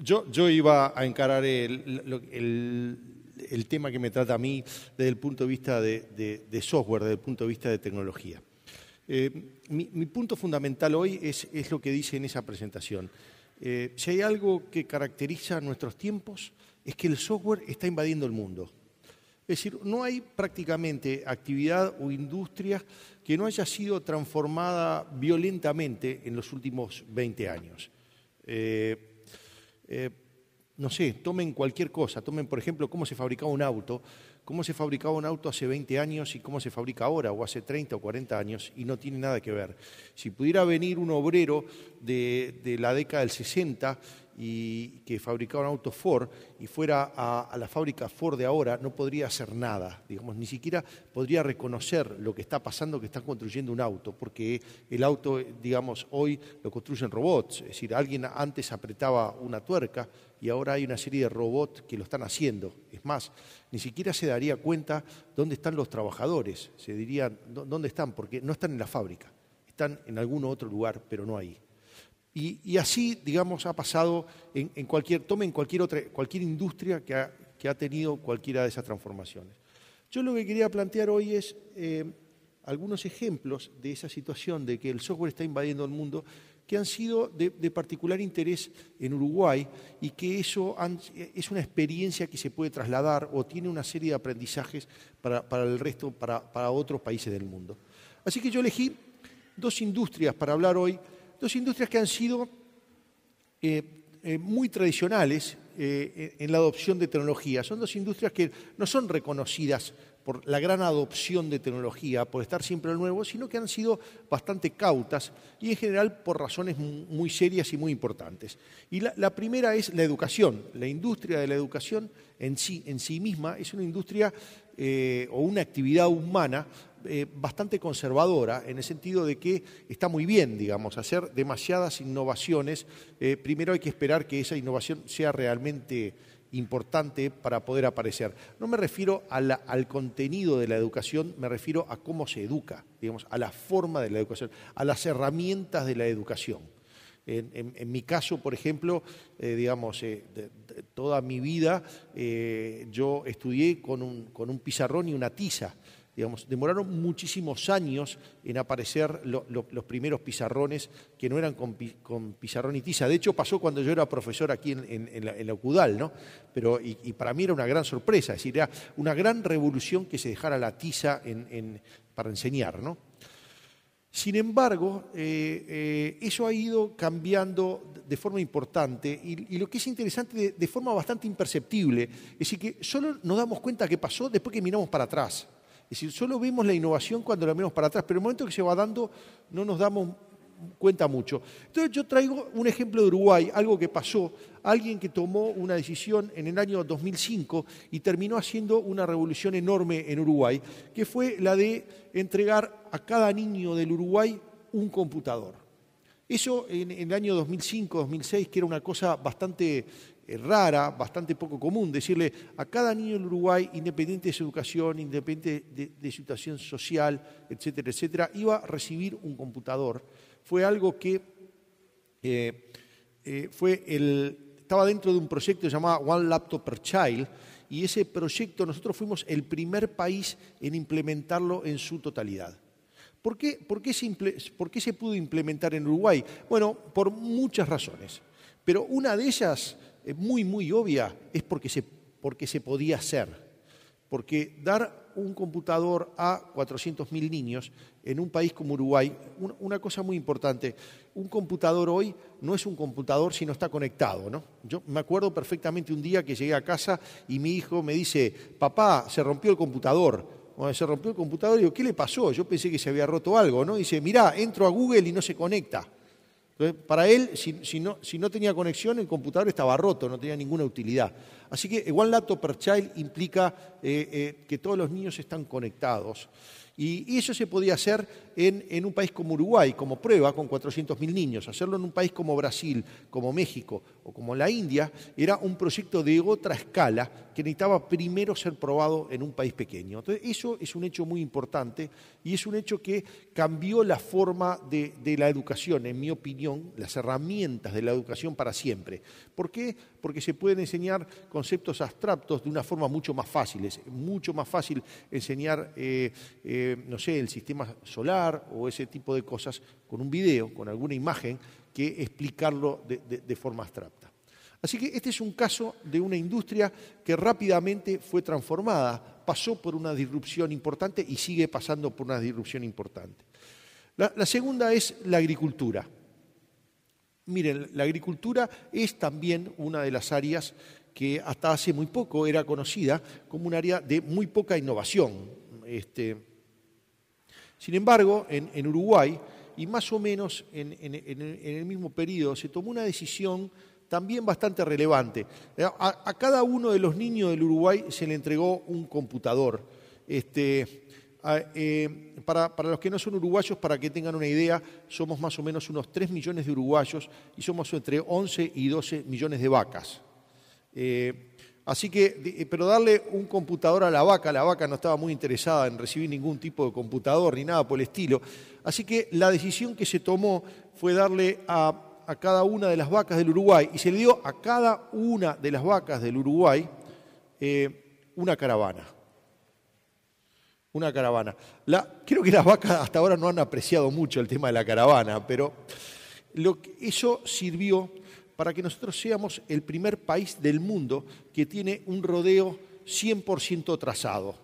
Yo iba a encarar el tema que me trata a mí desde el punto de vista de software, desde el punto de vista de tecnología. Mi punto fundamental hoy es lo que dice en esa presentación. Si hay algo que caracteriza nuestros tiempos, es que el software está invadiendo el mundo. Es decir, no hay prácticamente actividad o industria que no haya sido transformada violentamente en los últimos 20 años. No sé, tomen cualquier cosa, tomen por ejemplo cómo se fabricaba un auto hace 20 años y cómo se fabrica ahora, o hace 30 o 40 años, y no tiene nada que ver. Si pudiera venir un obrero de la década del 60 y que fabricaba un auto Ford y fuera a la fábrica Ford de ahora, no podría hacer nada, digamos, ni siquiera podría reconocer lo que está pasando, que están construyendo un auto, porque el auto, digamos, hoy lo construyen robots, es decir, alguien antes apretaba una tuerca y ahora hay una serie de robots que lo están haciendo. Es más, ni siquiera se daría cuenta dónde están los trabajadores, se diría dónde están, porque no están en la fábrica, están en algún otro lugar, pero no ahí. Y así, digamos, ha pasado en cualquier industria que ha tenido cualquiera de esas transformaciones. Yo lo que quería plantear hoy es algunos ejemplos de esa situación de que el software está invadiendo el mundo, que han sido de particular interés en Uruguay y que eso es una experiencia que se puede trasladar o tiene una serie de aprendizajes para el resto, para otros países del mundo. Así que yo elegí dos industrias para hablar hoy. Dos industrias que han sido muy tradicionales en la adopción de tecnología. Son dos industrias que no son reconocidas por la gran adopción de tecnología, por estar siempre al nuevo, sino que han sido bastante cautas y en general por razones muy serias y muy importantes. Y la primera es la educación. La industria de la educación en sí misma es una industria o una actividad humana bastante conservadora, en el sentido de que está muy bien, digamos, hacer demasiadas innovaciones. Primero hay que esperar que esa innovación sea realmente importante para poder aparecer. No me refiero al contenido de la educación, me refiero a cómo se educa, digamos, a la forma de la educación, a las herramientas de la educación. En mi caso, por ejemplo, digamos, toda mi vida yo estudié con un pizarrón y una tiza. Digamos, demoraron muchísimos años en aparecer los primeros pizarrones que no eran con pizarrón y tiza. De hecho, pasó cuando yo era profesor aquí en la UCUDAL, ¿no? Pero, y para mí era una gran sorpresa, es decir, era una gran revolución que se dejara la tiza para enseñar, ¿no? Sin embargo, eso ha ido cambiando de forma importante y lo que es interesante, de forma bastante imperceptible. Es decir, que solo nos damos cuenta que pasó después que miramos para atrás. Es decir, solo vemos la innovación cuando la miramos para atrás, pero en el momento que se va dando no nos damos cuenta mucho. Entonces yo traigo un ejemplo de Uruguay, algo que pasó, alguien que tomó una decisión en el año 2005 y terminó haciendo una revolución enorme en Uruguay, que fue la de entregar a cada niño del Uruguay un computador. Eso en el año 2005-2006, que era una cosa bastante rara, bastante poco común, decirle a cada niño del Uruguay, independiente de su educación, independiente de su situación social, etcétera, etcétera, iba a recibir un computador. Fue algo que estaba dentro de un proyecto llamado One Laptop per Child, y ese proyecto nosotros fuimos el primer país en implementarlo en su totalidad. ¿Por qué se pudo implementar en Uruguay? Bueno, por muchas razones, pero una de ellas, muy, muy obvia, es porque se podía hacer. Porque dar un computador a 400.000 niños en un país como Uruguay, una cosa muy importante, un computador hoy no es un computador si no está conectado, ¿no? Yo me acuerdo perfectamente un día que llegué a casa y mi hijo me dice, papá, se rompió el computador. Bueno, se rompió el computador y digo, ¿qué le pasó? Yo pensé que se había roto algo, ¿no? Y dice, mirá, entro a Google y no se conecta. Entonces, para él, si no tenía conexión, el computador estaba roto, no tenía ninguna utilidad. Así que One Laptop per Child implica que todos los niños están conectados. Y eso se podía hacer en un país como Uruguay, como prueba, con 400.000 niños. Hacerlo en un país como Brasil, como México o como la India, era un proyecto de otra escala que necesitaba primero ser probado en un país pequeño. Entonces, eso es un hecho muy importante y es un hecho que cambió la forma de la educación, en mi opinión, las herramientas de la educación para siempre. ¿Por qué? Porque se pueden enseñar conceptos abstractos de una forma mucho más fácil. Es mucho más fácil enseñar, no sé, el sistema solar o ese tipo de cosas con un video, con alguna imagen, que explicarlo de forma abstracta. Así que este es un caso de una industria que rápidamente fue transformada, pasó por una disrupción importante y sigue pasando por una disrupción importante. La segunda es la agricultura. Miren, la agricultura es también una de las áreas que hasta hace muy poco era conocida como un área de muy poca innovación. Sin embargo, en Uruguay, y más o menos en el mismo periodo, se tomó una decisión también bastante relevante. A cada uno de los niños del Uruguay se le entregó un computador. Para los que no son uruguayos, para que tengan una idea, somos más o menos unos 3 millones de uruguayos y somos entre 11 y 12 millones de vacas. Así que, pero darle un computador a la vaca no estaba muy interesada en recibir ningún tipo de computador ni nada por el estilo. Así que la decisión que se tomó fue darle a cada una de las vacas del Uruguay, y se le dio a cada una de las vacas del Uruguay una caravana. Una caravana. Creo que las vacas hasta ahora no han apreciado mucho el tema de la caravana, pero eso sirvió para que nosotros seamos el primer país del mundo que tiene un rodeo 100% trazado.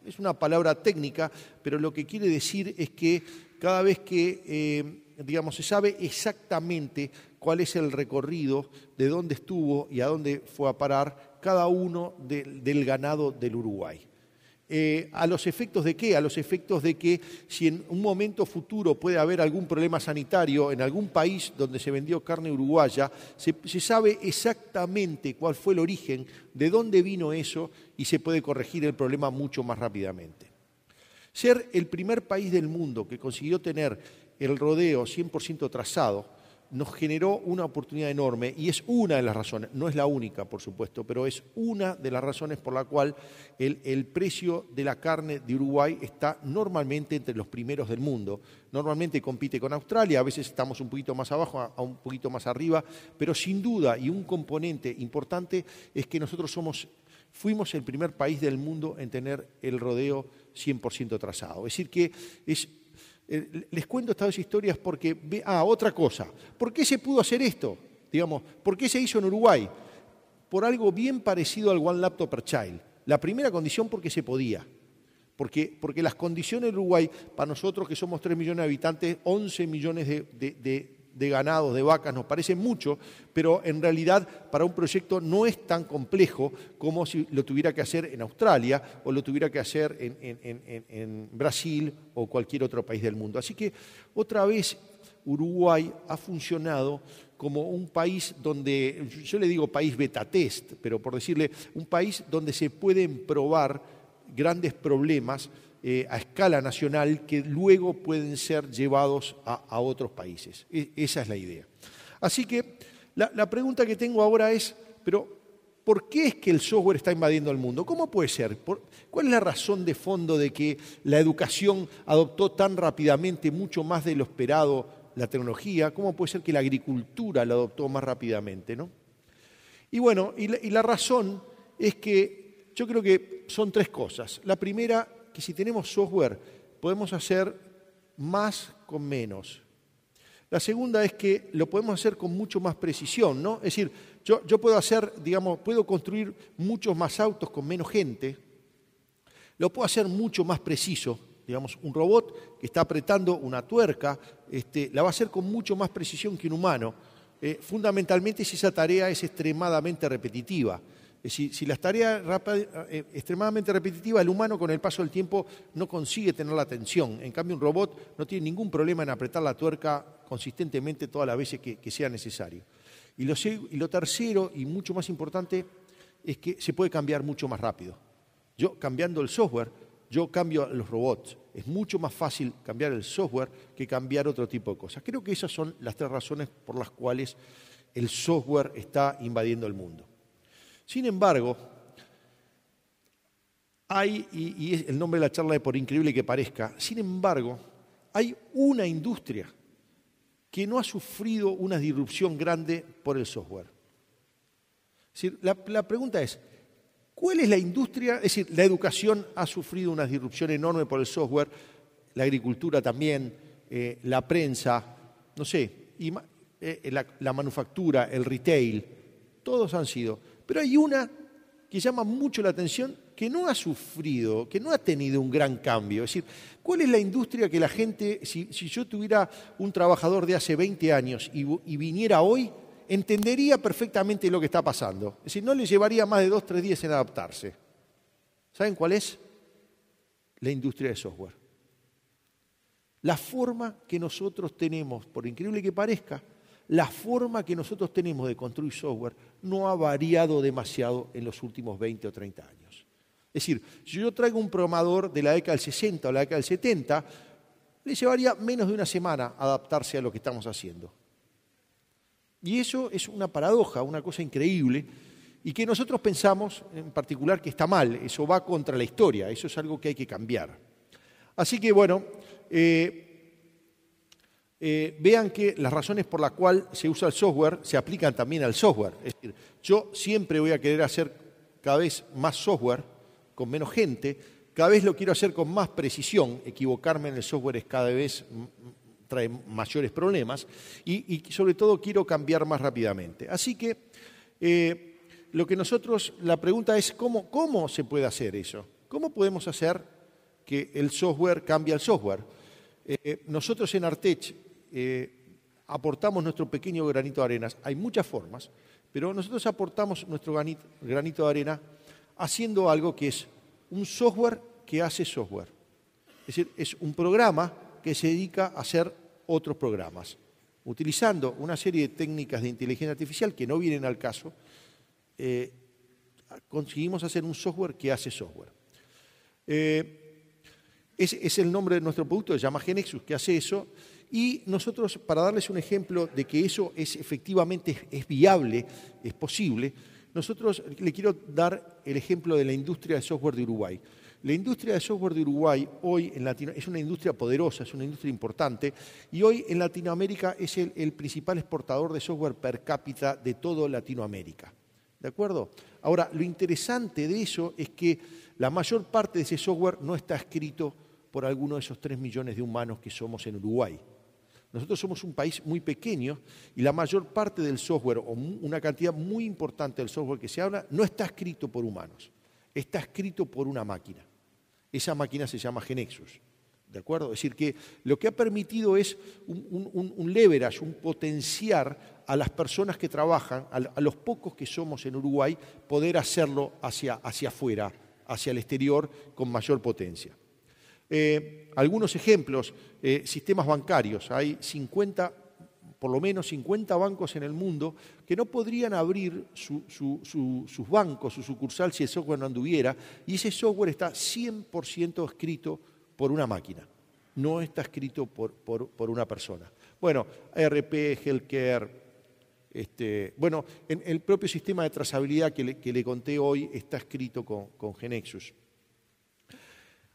Es una palabra técnica, pero lo que quiere decir es que cada vez que, se sabe exactamente cuál es el recorrido, de dónde estuvo y a dónde fue a parar cada uno del ganado del Uruguay. ¿A los efectos de qué? A los efectos de que si en un momento futuro puede haber algún problema sanitario en algún país donde se vendió carne uruguaya, se sabe exactamente cuál fue el origen, de dónde vino eso y se puede corregir el problema mucho más rápidamente. Ser el primer país del mundo que consiguió tener el rodeo 100% trazado nos generó una oportunidad enorme y es una de las razones, no es la única por supuesto, pero es una de las razones por la cual el precio de la carne de Uruguay está normalmente entre los primeros del mundo. Normalmente compite con Australia, a veces estamos un poquito más abajo, a un poquito más arriba, pero sin duda y un componente importante es que nosotros fuimos el primer país del mundo en tener el rodeo 100% trazado. Es decir que les cuento estas historias porque... otra cosa. ¿Por qué se pudo hacer esto? ¿Por qué se hizo en Uruguay? Por algo bien parecido al One Laptop per Child. La primera condición porque se podía. Porque las condiciones de Uruguay, para nosotros que somos 3 millones de habitantes, 11 millones de ganados, de vacas, nos parece mucho, pero en realidad para un proyecto no es tan complejo como si lo tuviera que hacer en Australia o lo tuviera que hacer en Brasil o cualquier otro país del mundo. Así que otra vez Uruguay ha funcionado como un país donde, yo le digo país beta test, pero por decirle, un país donde se pueden probar grandes problemas a escala nacional que luego pueden ser llevados a otros países. Esa es la idea. Así que la pregunta que tengo ahora es, pero ¿por qué es que el software está invadiendo el mundo? ¿Cómo puede ser? ¿Cuál es la razón de fondo de que la educación adoptó tan rápidamente, mucho más de lo esperado, la tecnología? ¿Cómo puede ser que la agricultura la adoptó más rápidamente, ¿no? Y bueno, y la razón es que yo creo que son 3 cosas. La primera, que si tenemos software podemos hacer más con menos. La segunda es que lo podemos hacer con mucho más precisión, ¿no? Es decir, yo puedo hacer, digamos, puedo construir muchos más autos con menos gente, lo puedo hacer mucho más preciso. Digamos, un robot que está apretando una tuerca, la va a hacer con mucho más precisión que un humano, fundamentalmente si esa tarea es extremadamente repetitiva. Si la tarea es extremadamente repetitiva, el humano con el paso del tiempo no consigue tener la atención. En cambio, un robot no tiene ningún problema en apretar la tuerca consistentemente todas las veces que sea necesario. Y lo tercero, y mucho más importante, es que se puede cambiar mucho más rápido. Yo, cambiando el software, yo cambio los robots. Es mucho más fácil cambiar el software que cambiar otro tipo de cosas. Creo que esas son las 3 razones por las cuales el software está invadiendo el mundo. Sin embargo, y es el nombre de la charla de por increíble que parezca, sin embargo, hay una industria que no ha sufrido una disrupción grande por el software. Es decir, la pregunta es, ¿cuál es la industria? Es decir, la educación ha sufrido una disrupción enorme por el software, la agricultura también, la prensa, no sé, la manufactura, el retail, todos han sido. Pero hay una que llama mucho la atención, que no ha sufrido, que no ha tenido un gran cambio. Es decir, ¿cuál es la industria que la gente, si yo tuviera un trabajador de hace 20 años y viniera hoy, entendería perfectamente lo que está pasando? Es decir, no le llevaría más de 2 o 3 días en adaptarse. ¿Saben cuál es? La industria de software. La forma que nosotros tenemos, por increíble que parezca, la forma que nosotros tenemos de construir software no ha variado demasiado en los últimos 20 o 30 años. Es decir, si yo traigo un programador de la década del 60 o la década del 70, le llevaría menos de una semana adaptarse a lo que estamos haciendo. Y eso es una paradoja, una cosa increíble, y que nosotros pensamos en particular que está mal, eso va contra la historia, eso es algo que hay que cambiar. Así que bueno, vean que las razones por las cuales se usa el software se aplican también al software. Es decir, yo siempre voy a querer hacer cada vez más software con menos gente, cada vez lo quiero hacer con más precisión, equivocarme en el software es cada vez trae mayores problemas y sobre todo quiero cambiar más rápidamente. Así que la pregunta es ¿cómo se puede hacer eso? ¿Cómo podemos hacer que el software cambie al software? Nosotros en Artech aportamos nuestro pequeño granito de arena. Hay muchas formas, pero nosotros aportamos nuestro granito de arena haciendo algo que es un software que hace software. Es decir, es un programa que se dedica a hacer otros programas. Utilizando una serie de técnicas de inteligencia artificial que no vienen al caso, conseguimos hacer un software que hace software. Es el nombre de nuestro producto, se llama GeneXus, que hace eso. Y nosotros, para darles un ejemplo de que eso efectivamente es viable, es posible, nosotros le quiero dar el ejemplo de la industria de software de Uruguay. La industria de software de Uruguay hoy es una industria poderosa, es una industria importante, y hoy en Latinoamérica es el principal exportador de software per cápita de toda Latinoamérica. ¿De acuerdo? Ahora, lo interesante de eso es que la mayor parte de ese software no está escrito por alguno de esos 3 millones de humanos que somos en Uruguay. Nosotros somos un país muy pequeño y la mayor parte del software, o una cantidad muy importante del software que se habla, no está escrito por humanos, está escrito por una máquina. Esa máquina se llama GeNexus. ¿De acuerdo? Es decir, que lo que ha permitido es un leverage, un potenciar a las personas que trabajan, a los pocos que somos en Uruguay, poder hacerlo hacia afuera, hacia el exterior, con mayor potencia. Algunos ejemplos, sistemas bancarios. Hay por lo menos 50 bancos en el mundo que no podrían abrir sus bancos, su sucursal, si el software no anduviera, y ese software está 100% escrito por una máquina, no está escrito por una persona. Bueno, ERP, Healthcare, bueno, en el propio sistema de trazabilidad que le conté hoy está escrito con GeNexus.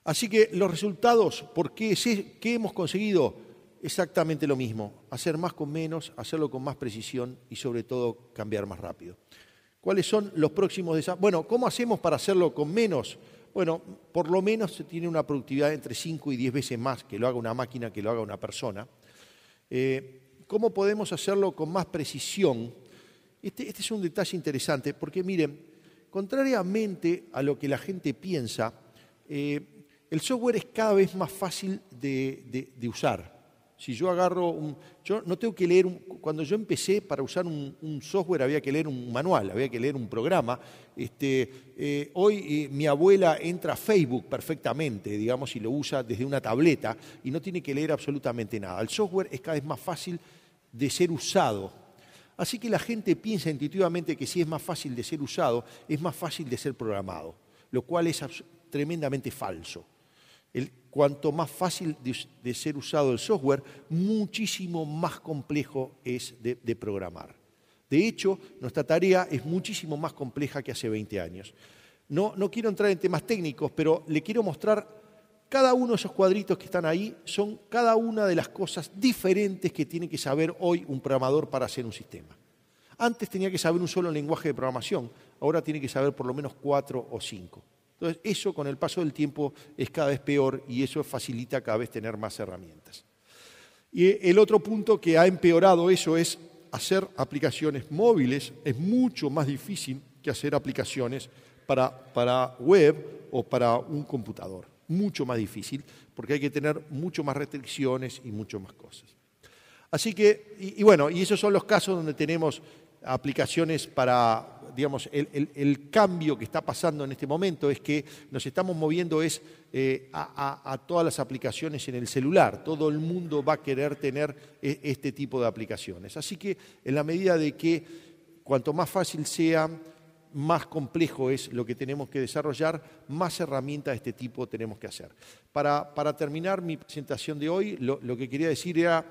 Así que los resultados, ¿qué hemos conseguido? Exactamente lo mismo, hacer más con menos, hacerlo con más precisión y sobre todo cambiar más rápido. ¿Cuáles son los próximos desafíos? Bueno, ¿cómo hacemos para hacerlo con menos? Bueno, por lo menos se tiene una productividad entre 5 y 10 veces más que lo haga una máquina, que lo haga una persona. ¿Cómo podemos hacerlo con más precisión? Este es un detalle interesante porque, miren, contrariamente a lo que la gente piensa, el software es cada vez más fácil de usar. Si yo agarro yo no tengo que leer, cuando yo empecé para usar un software había que leer un manual, había que leer un programa. Hoy mi abuela entra a Facebook perfectamente, digamos, y lo usa desde una tableta y no tiene que leer absolutamente nada. El software es cada vez más fácil de ser usado. Así que la gente piensa intuitivamente que si es más fácil de ser usado, es más fácil de ser programado, lo cual es tremendamente falso. Cuanto más fácil de ser usado el software, muchísimo más complejo es de programar. De hecho, nuestra tarea es muchísimo más compleja que hace 20 años. No quiero entrar en temas técnicos, pero le quiero mostrar cada uno de esos cuadritos que están ahí, son cada una de las cosas diferentes que tiene que saber hoy un programador para hacer un sistema. Antes tenía que saber un solo lenguaje de programación, ahora tiene que saber por lo menos 4 o 5. Entonces, eso con el paso del tiempo es cada vez peor y eso facilita cada vez tener más herramientas. Y el otro punto que ha empeorado eso es hacer aplicaciones móviles. Es mucho más difícil que hacer aplicaciones para web o para un computador. Mucho más difícil porque hay que tener mucho más restricciones y mucho más cosas. Así que, y esos son los casos donde tenemos aplicaciones para, digamos, el cambio que está pasando en este momento es que nos estamos moviendo a todas las aplicaciones en el celular. Todo el mundo va a querer tener este tipo de aplicaciones. Así que en la medida de que cuanto más fácil sea, más complejo es lo que tenemos que desarrollar, más herramientas de este tipo tenemos que hacer. Para terminar mi presentación de hoy, lo que quería decir era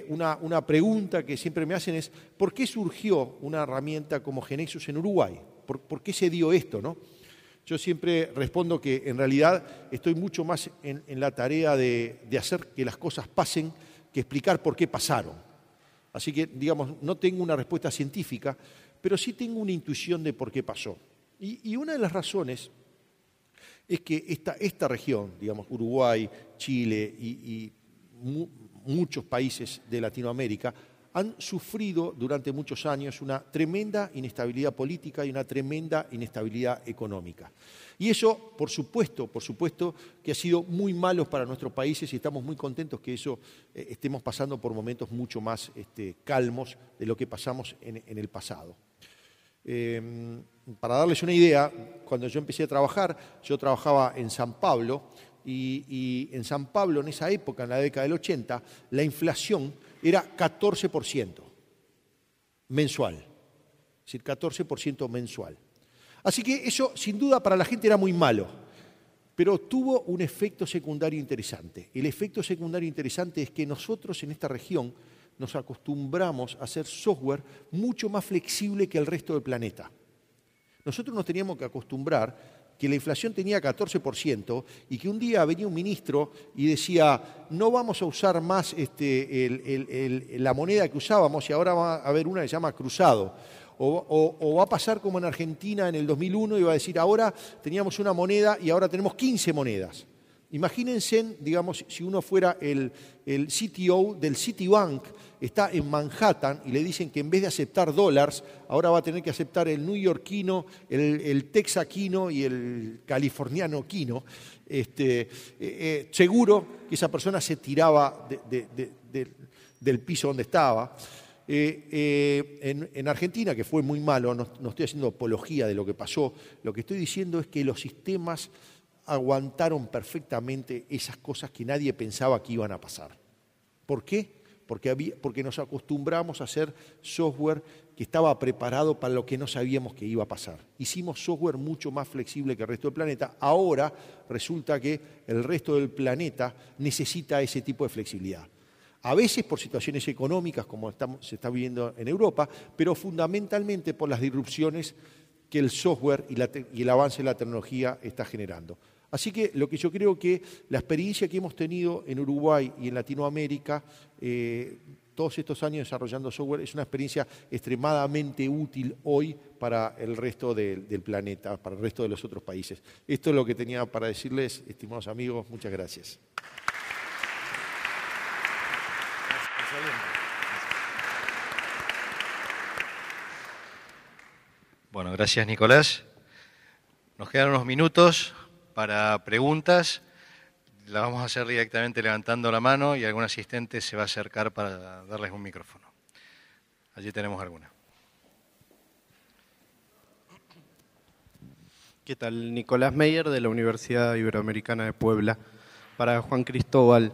una pregunta que siempre me hacen es ¿por qué surgió una herramienta como GeNexus en Uruguay? ¿Por qué se dio esto, no? Yo siempre respondo que en realidad estoy mucho más en la tarea de hacer que las cosas pasen que explicar por qué pasaron. Así que, digamos, no tengo una respuesta científica, pero sí tengo una intuición de por qué pasó. Y una de las razones es que esta región, digamos, Uruguay, Chile y muchos países de Latinoamérica han sufrido durante muchos años una tremenda inestabilidad política y una tremenda inestabilidad económica. Y eso, por supuesto, que ha sido muy malo para nuestros países y estamos muy contentos que eso estemos pasando por momentos mucho más calmos de lo que pasamos en el pasado. Para darles una idea, cuando yo empecé a trabajar, yo trabajaba en San Pablo y en San Pablo en esa época, en la década del 80, la inflación era 14% mensual, es decir, 14% mensual. Así que eso, sin duda, para la gente era muy malo, pero tuvo un efecto secundario interesante. El efecto secundario interesante es que nosotros en esta región nos acostumbramos a hacer software mucho más flexible que el resto del planeta. Nosotros nos teníamos que acostumbrar que la inflación tenía 14% y que un día venía un ministro y decía no vamos a usar más la moneda que usábamos y ahora va a haber una que se llama cruzado. O va a pasar como en Argentina en el 2001 y va a decir ahora teníamos una moneda y ahora tenemos 15 monedas. Imagínense, digamos, si uno fuera el CTO del Citibank, está en Manhattan y le dicen que en vez de aceptar dólares, ahora va a tener que aceptar el neoyorquino, el texaquino y el californiano-quino. Seguro que esa persona se tiraba del piso donde estaba. En Argentina, que fue muy malo, no estoy haciendo apología de lo que pasó, lo que estoy diciendo es que los sistemas aguantaron perfectamente esas cosas que nadie pensaba que iban a pasar. ¿Por qué? Porque nos acostumbramos a hacer software que estaba preparado para lo que no sabíamos que iba a pasar. Hicimos software mucho más flexible que el resto del planeta. Ahora resulta que el resto del planeta necesita ese tipo de flexibilidad. A veces por situaciones económicas, como se está viviendo en Europa, pero fundamentalmente por las disrupciones que el software y el avance de la tecnología está generando. Así que lo que yo creo que la experiencia que hemos tenido en Uruguay y en Latinoamérica, todos estos años desarrollando software, es una experiencia extremadamente útil hoy para el resto del planeta, para el resto de los otros países. Esto es lo que tenía para decirles, estimados amigos. Muchas gracias. Bueno, gracias Nicolás. Nos quedan unos minutos para preguntas. Las vamos a hacer directamente levantando la mano y algún asistente se va a acercar para darles un micrófono. Allí tenemos alguna. ¿Qué tal? Nicolás Meyer, de la Universidad Iberoamericana de Puebla. Para Juan Cristóbal,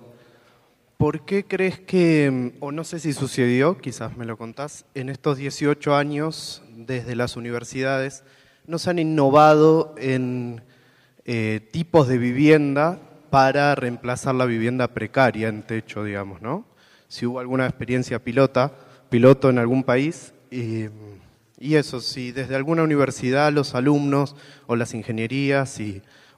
¿por qué crees que, o no sé si sucedió, quizás me lo contás, en estos 18 años desde las universidades no se han innovado en tipos de vivienda para reemplazar la vivienda precaria en techo, digamos, ¿no? Si hubo alguna experiencia piloto en algún país, y eso, si desde alguna universidad los alumnos o las ingenierías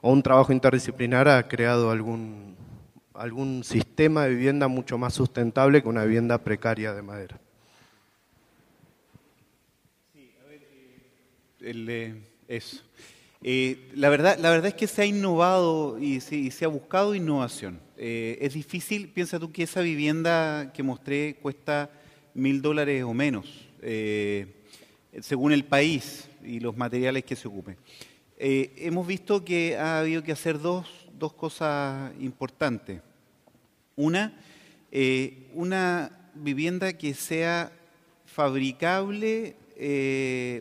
o un trabajo interdisciplinar ha creado algún sistema de vivienda mucho más sustentable que una vivienda precaria de madera. Sí, a ver, eso. La verdad es que se ha innovado y se ha buscado innovación. Es difícil, piensa tú que esa vivienda que mostré cuesta $1.000 o menos, según el país y los materiales que se ocupen. Hemos visto que ha habido que hacer dos cosas importantes. Una vivienda que sea fabricable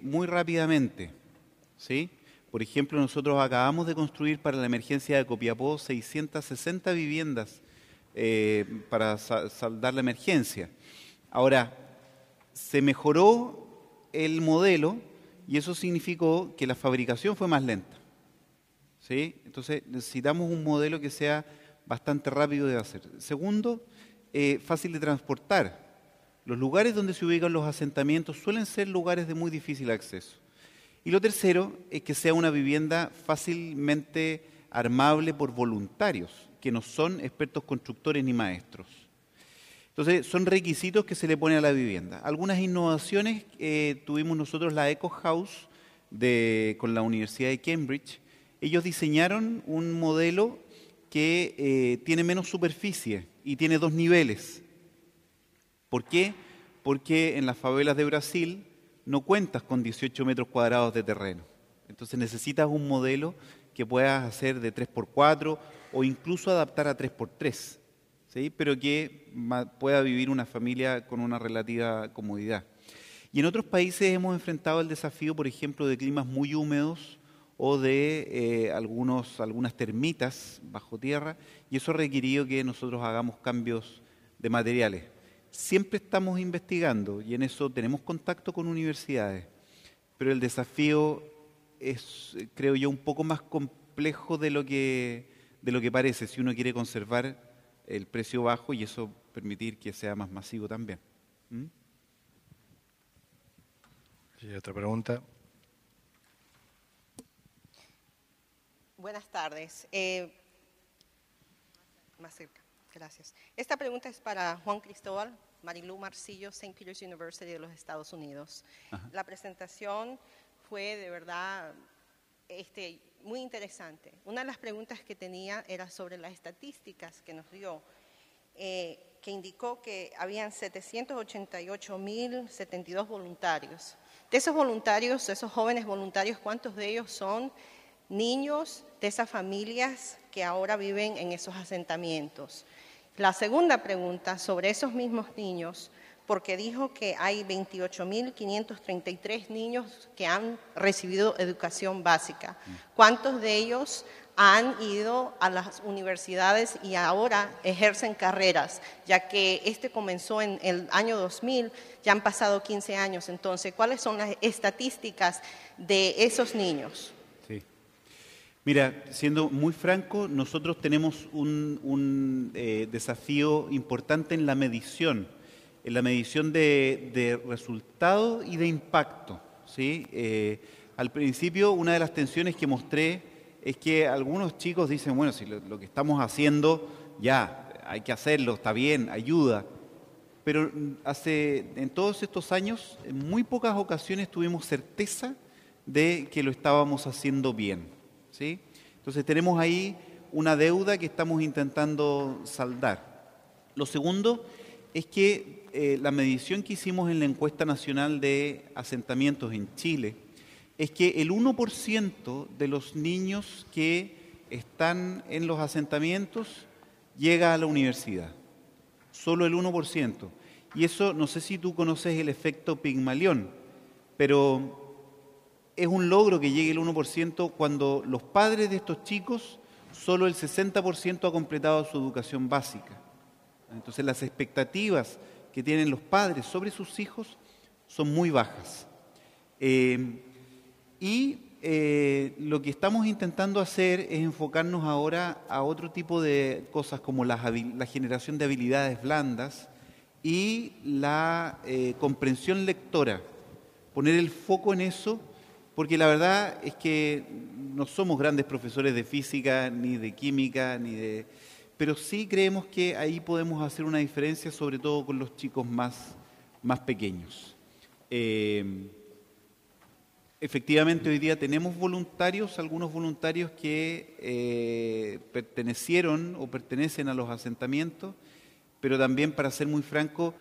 muy rápidamente, ¿sí? Por ejemplo, nosotros acabamos de construir para la emergencia de Copiapó 660 viviendas para saldar la emergencia. Ahora, se mejoró el modelo y eso significó que la fabricación fue más lenta, ¿sí? Entonces, necesitamos un modelo que sea bastante rápido de hacer. Segundo, fácil de transportar. Los lugares donde se ubican los asentamientos suelen ser lugares de muy difícil acceso. Y lo tercero es que sea una vivienda fácilmente armable por voluntarios, que no son expertos constructores ni maestros. Entonces, son requisitos que se le pone a la vivienda. Algunas innovaciones tuvimos nosotros la Eco House con la Universidad de Cambridge. Ellos diseñaron un modelo que tiene menos superficie y tiene 2 niveles. ¿Por qué? Porque en las favelas de Brasil no cuentas con 18 metros cuadrados de terreno. Entonces necesitas un modelo que puedas hacer de 3x4 o incluso adaptar a 3x3, ¿sí? Pero que pueda vivir una familia con una relativa comodidad. Y en otros países hemos enfrentado el desafío, por ejemplo, de climas muy húmedos o de algunas termitas bajo tierra, y eso ha requerido que nosotros hagamos cambios de materiales. Siempre estamos investigando y en eso tenemos contacto con universidades, pero el desafío es, creo yo, un poco más complejo de lo que parece, si uno quiere conservar el precio bajo y eso permitir que sea más masivo también. Sí, otra pregunta. Buenas tardes. Más cerca, gracias. Esta pregunta es para Juan Cristóbal, Marilú Marcillo, St. Peter's University de los Estados Unidos. Ajá. La presentación fue de verdad muy interesante. Una de las preguntas que tenía era sobre las estadísticas que nos dio, que indicó que habían 788.072 voluntarios. De esos voluntarios, esos jóvenes voluntarios, ¿cuántos de ellos son niños de esas familias que ahora viven en esos asentamientos? La segunda pregunta sobre esos mismos niños, porque dijo que hay 28.533 niños que han recibido educación básica. ¿Cuántos de ellos han ido a las universidades y ahora ejercen carreras? Ya que comenzó en el año 2000, ya han pasado 15 años. Entonces, ¿cuáles son las estadísticas de esos niños? Sí. Mira, siendo muy franco, nosotros tenemos un desafío importante en la medición de resultado y de impacto, ¿sí? Al principio, una de las tensiones que mostré es que algunos chicos dicen, bueno, si lo que estamos haciendo, ya, hay que hacerlo, está bien, ayuda. Pero en todos estos años, en muy pocas ocasiones tuvimos certeza de que lo estábamos haciendo bien, ¿sí? Entonces tenemos ahí una deuda que estamos intentando saldar. Lo segundo es que la medición que hicimos en la encuesta nacional de asentamientos en Chile es que el 1% de los niños que están en los asentamientos llega a la universidad. Solo el 1%. Y eso, no sé si tú conoces el efecto Pigmalión, pero es un logro que llegue el 1% cuando los padres de estos chicos, solo el 60% ha completado su educación básica. Entonces las expectativas que tienen los padres sobre sus hijos son muy bajas. Lo que estamos intentando hacer es enfocarnos ahora a otro tipo de cosas como la generación de habilidades blandas y la comprensión lectora. Poner el foco en eso, porque la verdad es que no somos grandes profesores de física, ni de química, pero sí creemos que ahí podemos hacer una diferencia, sobre todo con los chicos más pequeños. Efectivamente, hoy día tenemos algunos voluntarios que pertenecieron o pertenecen a los asentamientos, pero también, para ser muy franco,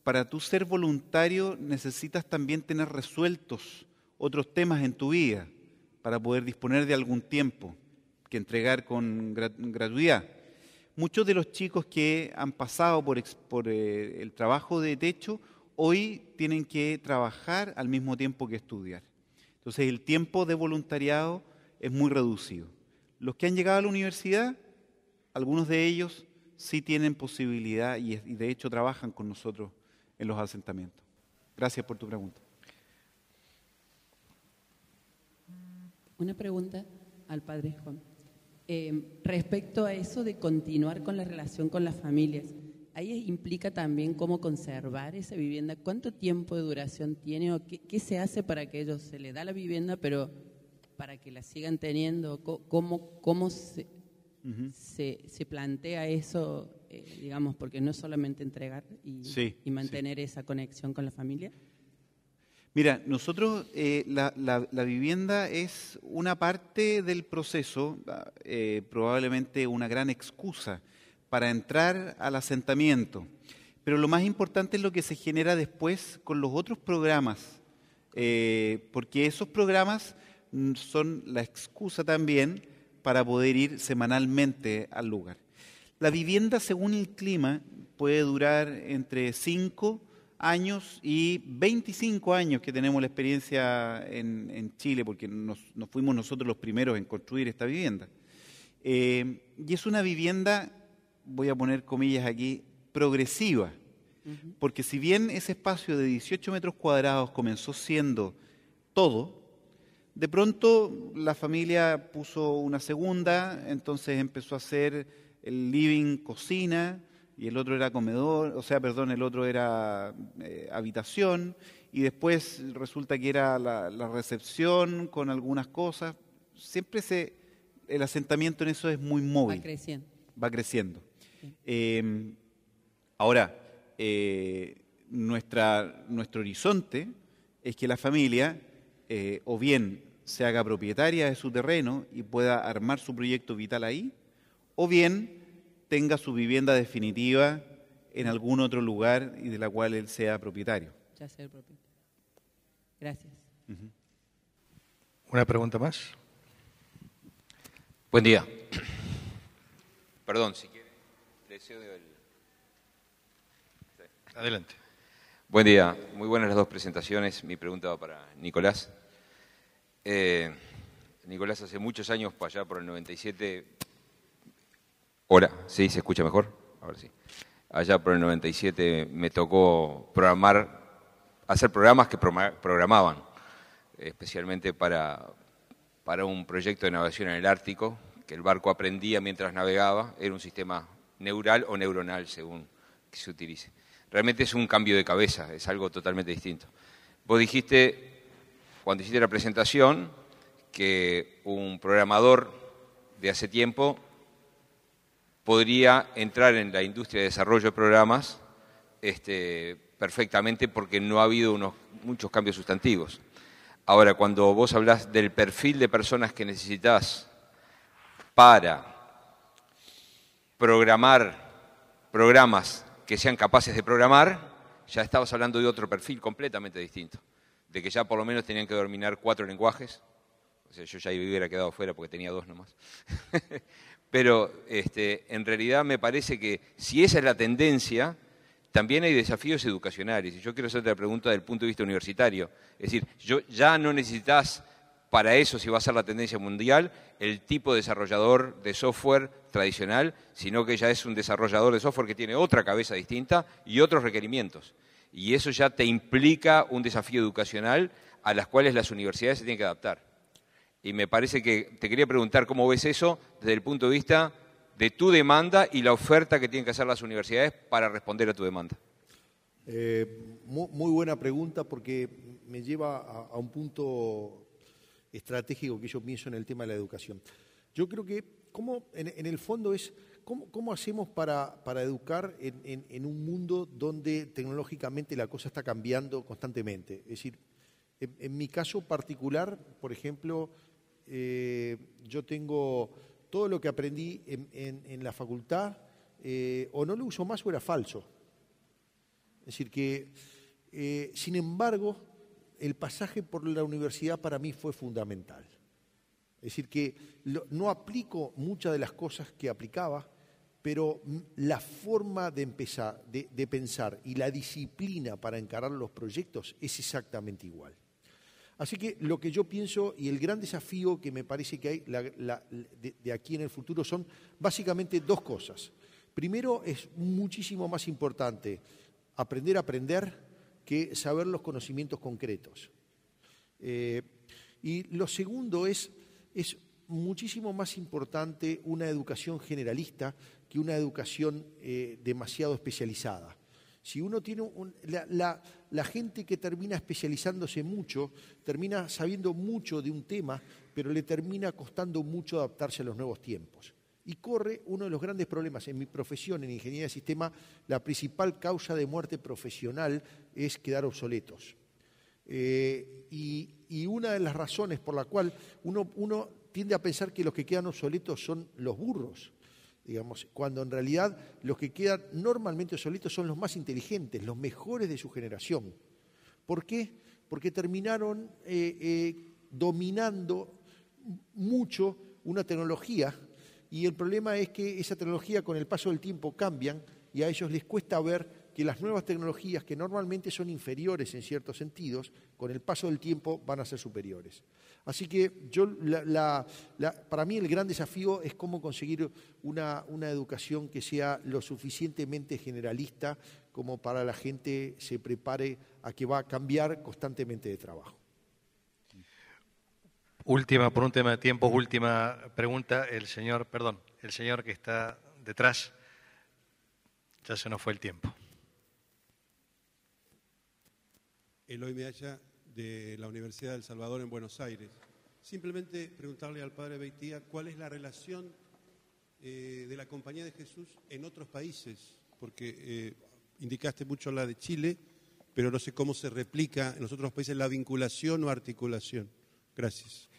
para tú ser voluntario necesitas también tener resueltos otros temas en tu vida para poder disponer de algún tiempo que entregar con gratuidad. Muchos de los chicos que han pasado por el trabajo de techo hoy tienen que trabajar al mismo tiempo que estudiar. Entonces el tiempo de voluntariado es muy reducido. Los que han llegado a la universidad, algunos de ellos sí tienen posibilidad y de hecho trabajan con nosotros en los asentamientos. Gracias por tu pregunta. Una pregunta al padre Juan. Respecto a eso de continuar con la relación con las familias, ¿ahí implica también cómo conservar esa vivienda? ¿Cuánto tiempo de duración tiene o qué se hace para que ellos se les da la vivienda, pero para que la sigan teniendo? ¿Cómo se plantea eso, digamos, porque no es solamente entregar y mantener esa conexión con la familia? Mira, nosotros, la vivienda es una parte del proceso, probablemente una gran excusa para entrar al asentamiento, pero lo más importante es lo que se genera después con los otros programas, porque esos programas son la excusa también para poder ir semanalmente al lugar. La vivienda, según el clima, puede durar entre 5 años y 25 años, que tenemos la experiencia en Chile, porque nos fuimos nosotros los primeros en construir esta vivienda. Y es una vivienda, voy a poner comillas aquí, progresiva, porque si bien ese espacio de 18 metros cuadrados comenzó siendo todo, de pronto la familia puso una segunda, entonces empezó a hacer el living, cocina, y el otro era comedor, el otro era habitación, y después resulta que era la recepción con algunas cosas. Siempre el asentamiento en eso es muy móvil. Va creciendo. Sí. Ahora, nuestro horizonte es que la familia o bien se haga propietaria de su terreno y pueda armar su proyecto vital ahí, o bien tenga su vivienda definitiva en algún otro lugar y de la cual él sea propietario. Ya ser propietario. Gracias. ¿Una pregunta más? Buen día. Perdón, si quiere, le cedo el... Adelante. Buen día, muy buenas las dos presentaciones. Mi pregunta va para Nicolás. Nicolás, hace muchos años, para allá por el 97... Hola, ¿sí? ¿Se escucha mejor? Ahora sí. Allá por el 97 me tocó hacer programas que programaban, especialmente para un proyecto de navegación en el Ártico, que el barco aprendía mientras navegaba. Era un sistema neural o neuronal, según que se utilice. Realmente es un cambio de cabeza, es algo totalmente distinto. Vos dijiste, cuando hiciste la presentación, que un programador de hace tiempo podría entrar en la industria de desarrollo de programas perfectamente, porque no ha habido muchos cambios sustantivos. Ahora, cuando vos hablás del perfil de personas que necesitas para programar programas que sean capaces de programar, ya estabas hablando de otro perfil completamente distinto, de que ya por lo menos tenían que dominar 4 lenguajes. O sea, yo ya hubiera quedado fuera porque tenía 2 nomás. Pero en realidad me parece que si esa es la tendencia, también hay desafíos educacionales. Y yo quiero hacerte la pregunta del punto de vista universitario. Es decir, ya no necesitas para eso, si va a ser la tendencia mundial, el tipo de desarrollador de software tradicional, sino que ya es un desarrollador de software que tiene otra cabeza distinta y otros requerimientos. Y eso ya te implica un desafío educacional a las cuales las universidades se tienen que adaptar. Y me parece que te quería preguntar cómo ves eso desde el punto de vista de tu demanda y la oferta que tienen que hacer las universidades para responder a tu demanda. Muy buena pregunta, porque me lleva a un punto estratégico que yo pienso en el tema de la educación. Yo creo que en el fondo es cómo hacemos para educar en un mundo donde tecnológicamente la cosa está cambiando constantemente. Es decir, en mi caso particular, por ejemplo, yo tengo todo lo que aprendí en la facultad, o no lo uso más o era falso. Es decir, que sin embargo, el pasaje por la universidad para mí fue fundamental. Es decir, que no aplico muchas de las cosas que aplicaba, pero la forma de empezar, de pensar y la disciplina para encarar los proyectos es exactamente igual. Así que lo que yo pienso y el gran desafío que me parece que hay de aquí en el futuro son básicamente 2 cosas. Primero, es muchísimo más importante aprender a aprender que saber los conocimientos concretos. Y lo segundo es muchísimo más importante una educación generalista que una educación demasiado especializada. Si uno tiene la gente que termina especializándose mucho, termina sabiendo mucho de un tema, pero le termina costando mucho adaptarse a los nuevos tiempos. Y corre uno de los grandes problemas. En mi profesión, en ingeniería de sistema, la principal causa de muerte profesional es quedar obsoletos. Y una de las razones por la cual uno tiende a pensar que los que quedan obsoletos son los burros, digamos, cuando en realidad los que quedan normalmente obsoletos son los más inteligentes, los mejores de su generación. ¿Por qué? Porque terminaron dominando mucho una tecnología, y el problema es que esa tecnología con el paso del tiempo cambian y a ellos les cuesta ver que las nuevas tecnologías, que normalmente son inferiores en ciertos sentidos, con el paso del tiempo van a ser superiores. Así que para mí el gran desafío es cómo conseguir una educación que sea lo suficientemente generalista como para la gente se prepare a que va a cambiar constantemente de trabajo. Última, por un tema de tiempo, última pregunta. El señor que está detrás, ya se nos fue el tiempo. Eloy Meacha, de la Universidad de El Salvador en Buenos Aires. Simplemente preguntarle al padre Beitía cuál es la relación de la Compañía de Jesús en otros países, porque indicaste mucho la de Chile, pero no sé cómo se replica en los otros países la vinculación o articulación. Gracias.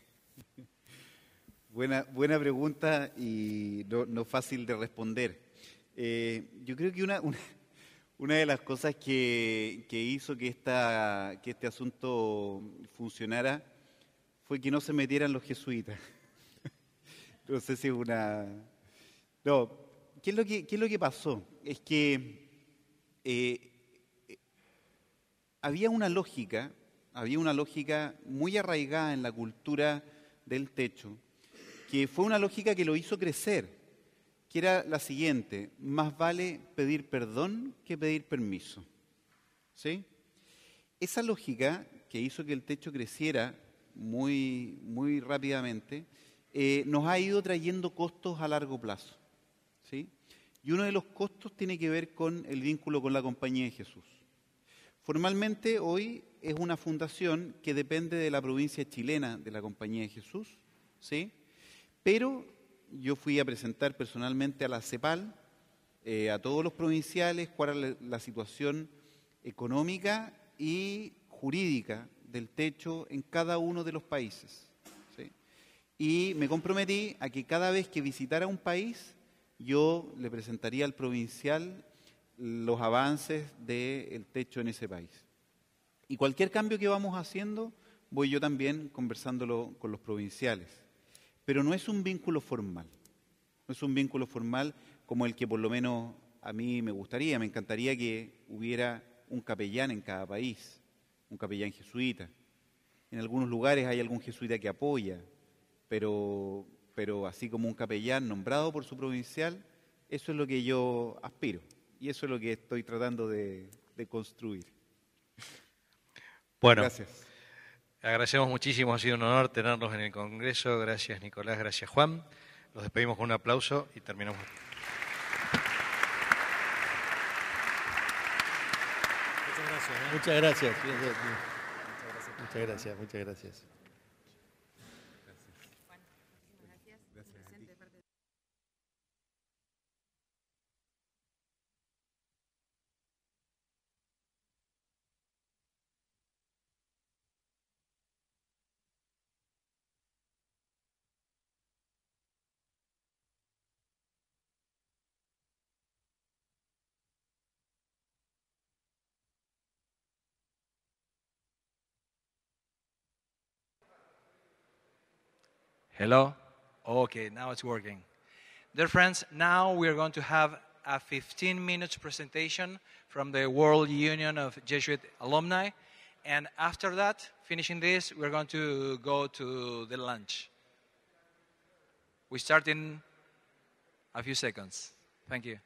Buena pregunta y no fácil de responder. Yo creo que una de las cosas que hizo que este asunto funcionara fue que no se metieran los jesuitas. No sé si es una... No, ¿qué es lo que pasó? Es que había una lógica muy arraigada en la cultura del techo, que fue una lógica que lo hizo crecer, que era la siguiente: más vale pedir perdón que pedir permiso. ¿Sí? Esa lógica que hizo que el techo creciera muy, muy rápidamente, nos ha ido trayendo costos a largo plazo. ¿Sí? Y uno de los costos tiene que ver con el vínculo con la Compañía de Jesús. Formalmente hoy es una fundación que depende de la provincia chilena de la Compañía de Jesús, ¿sí? Pero yo fui a presentar personalmente a la CEPAL, a todos los provinciales, cuál era la situación económica y jurídica del techo en cada uno de los países, ¿sí? Y me comprometí a que cada vez que visitara un país, yo le presentaría al provincial los avances del techo en ese país. Y cualquier cambio que vamos haciendo, voy yo también conversándolo con los provinciales. Pero no es un vínculo formal. No es un vínculo formal como el que por lo menos a mí me gustaría. Me encantaría que hubiera un capellán en cada país, un capellán jesuita. En algunos lugares hay algún jesuita que apoya, pero así como un capellán nombrado por su provincial, eso es lo que yo aspiro. Y eso es lo que estoy tratando de construir. Bueno, gracias. Agradecemos muchísimo, ha sido un honor tenerlos en el Congreso. Gracias Nicolás, gracias Juan. Los despedimos con un aplauso y terminamos. Muchas gracias. Muchas gracias. Hello? Okay, now it's working. Dear friends, now we are going to have a 15-minute presentation from the World Union of Jesuit Alumni. And after that, finishing this, we're going to go to the lunch. We start in a few seconds. Thank you.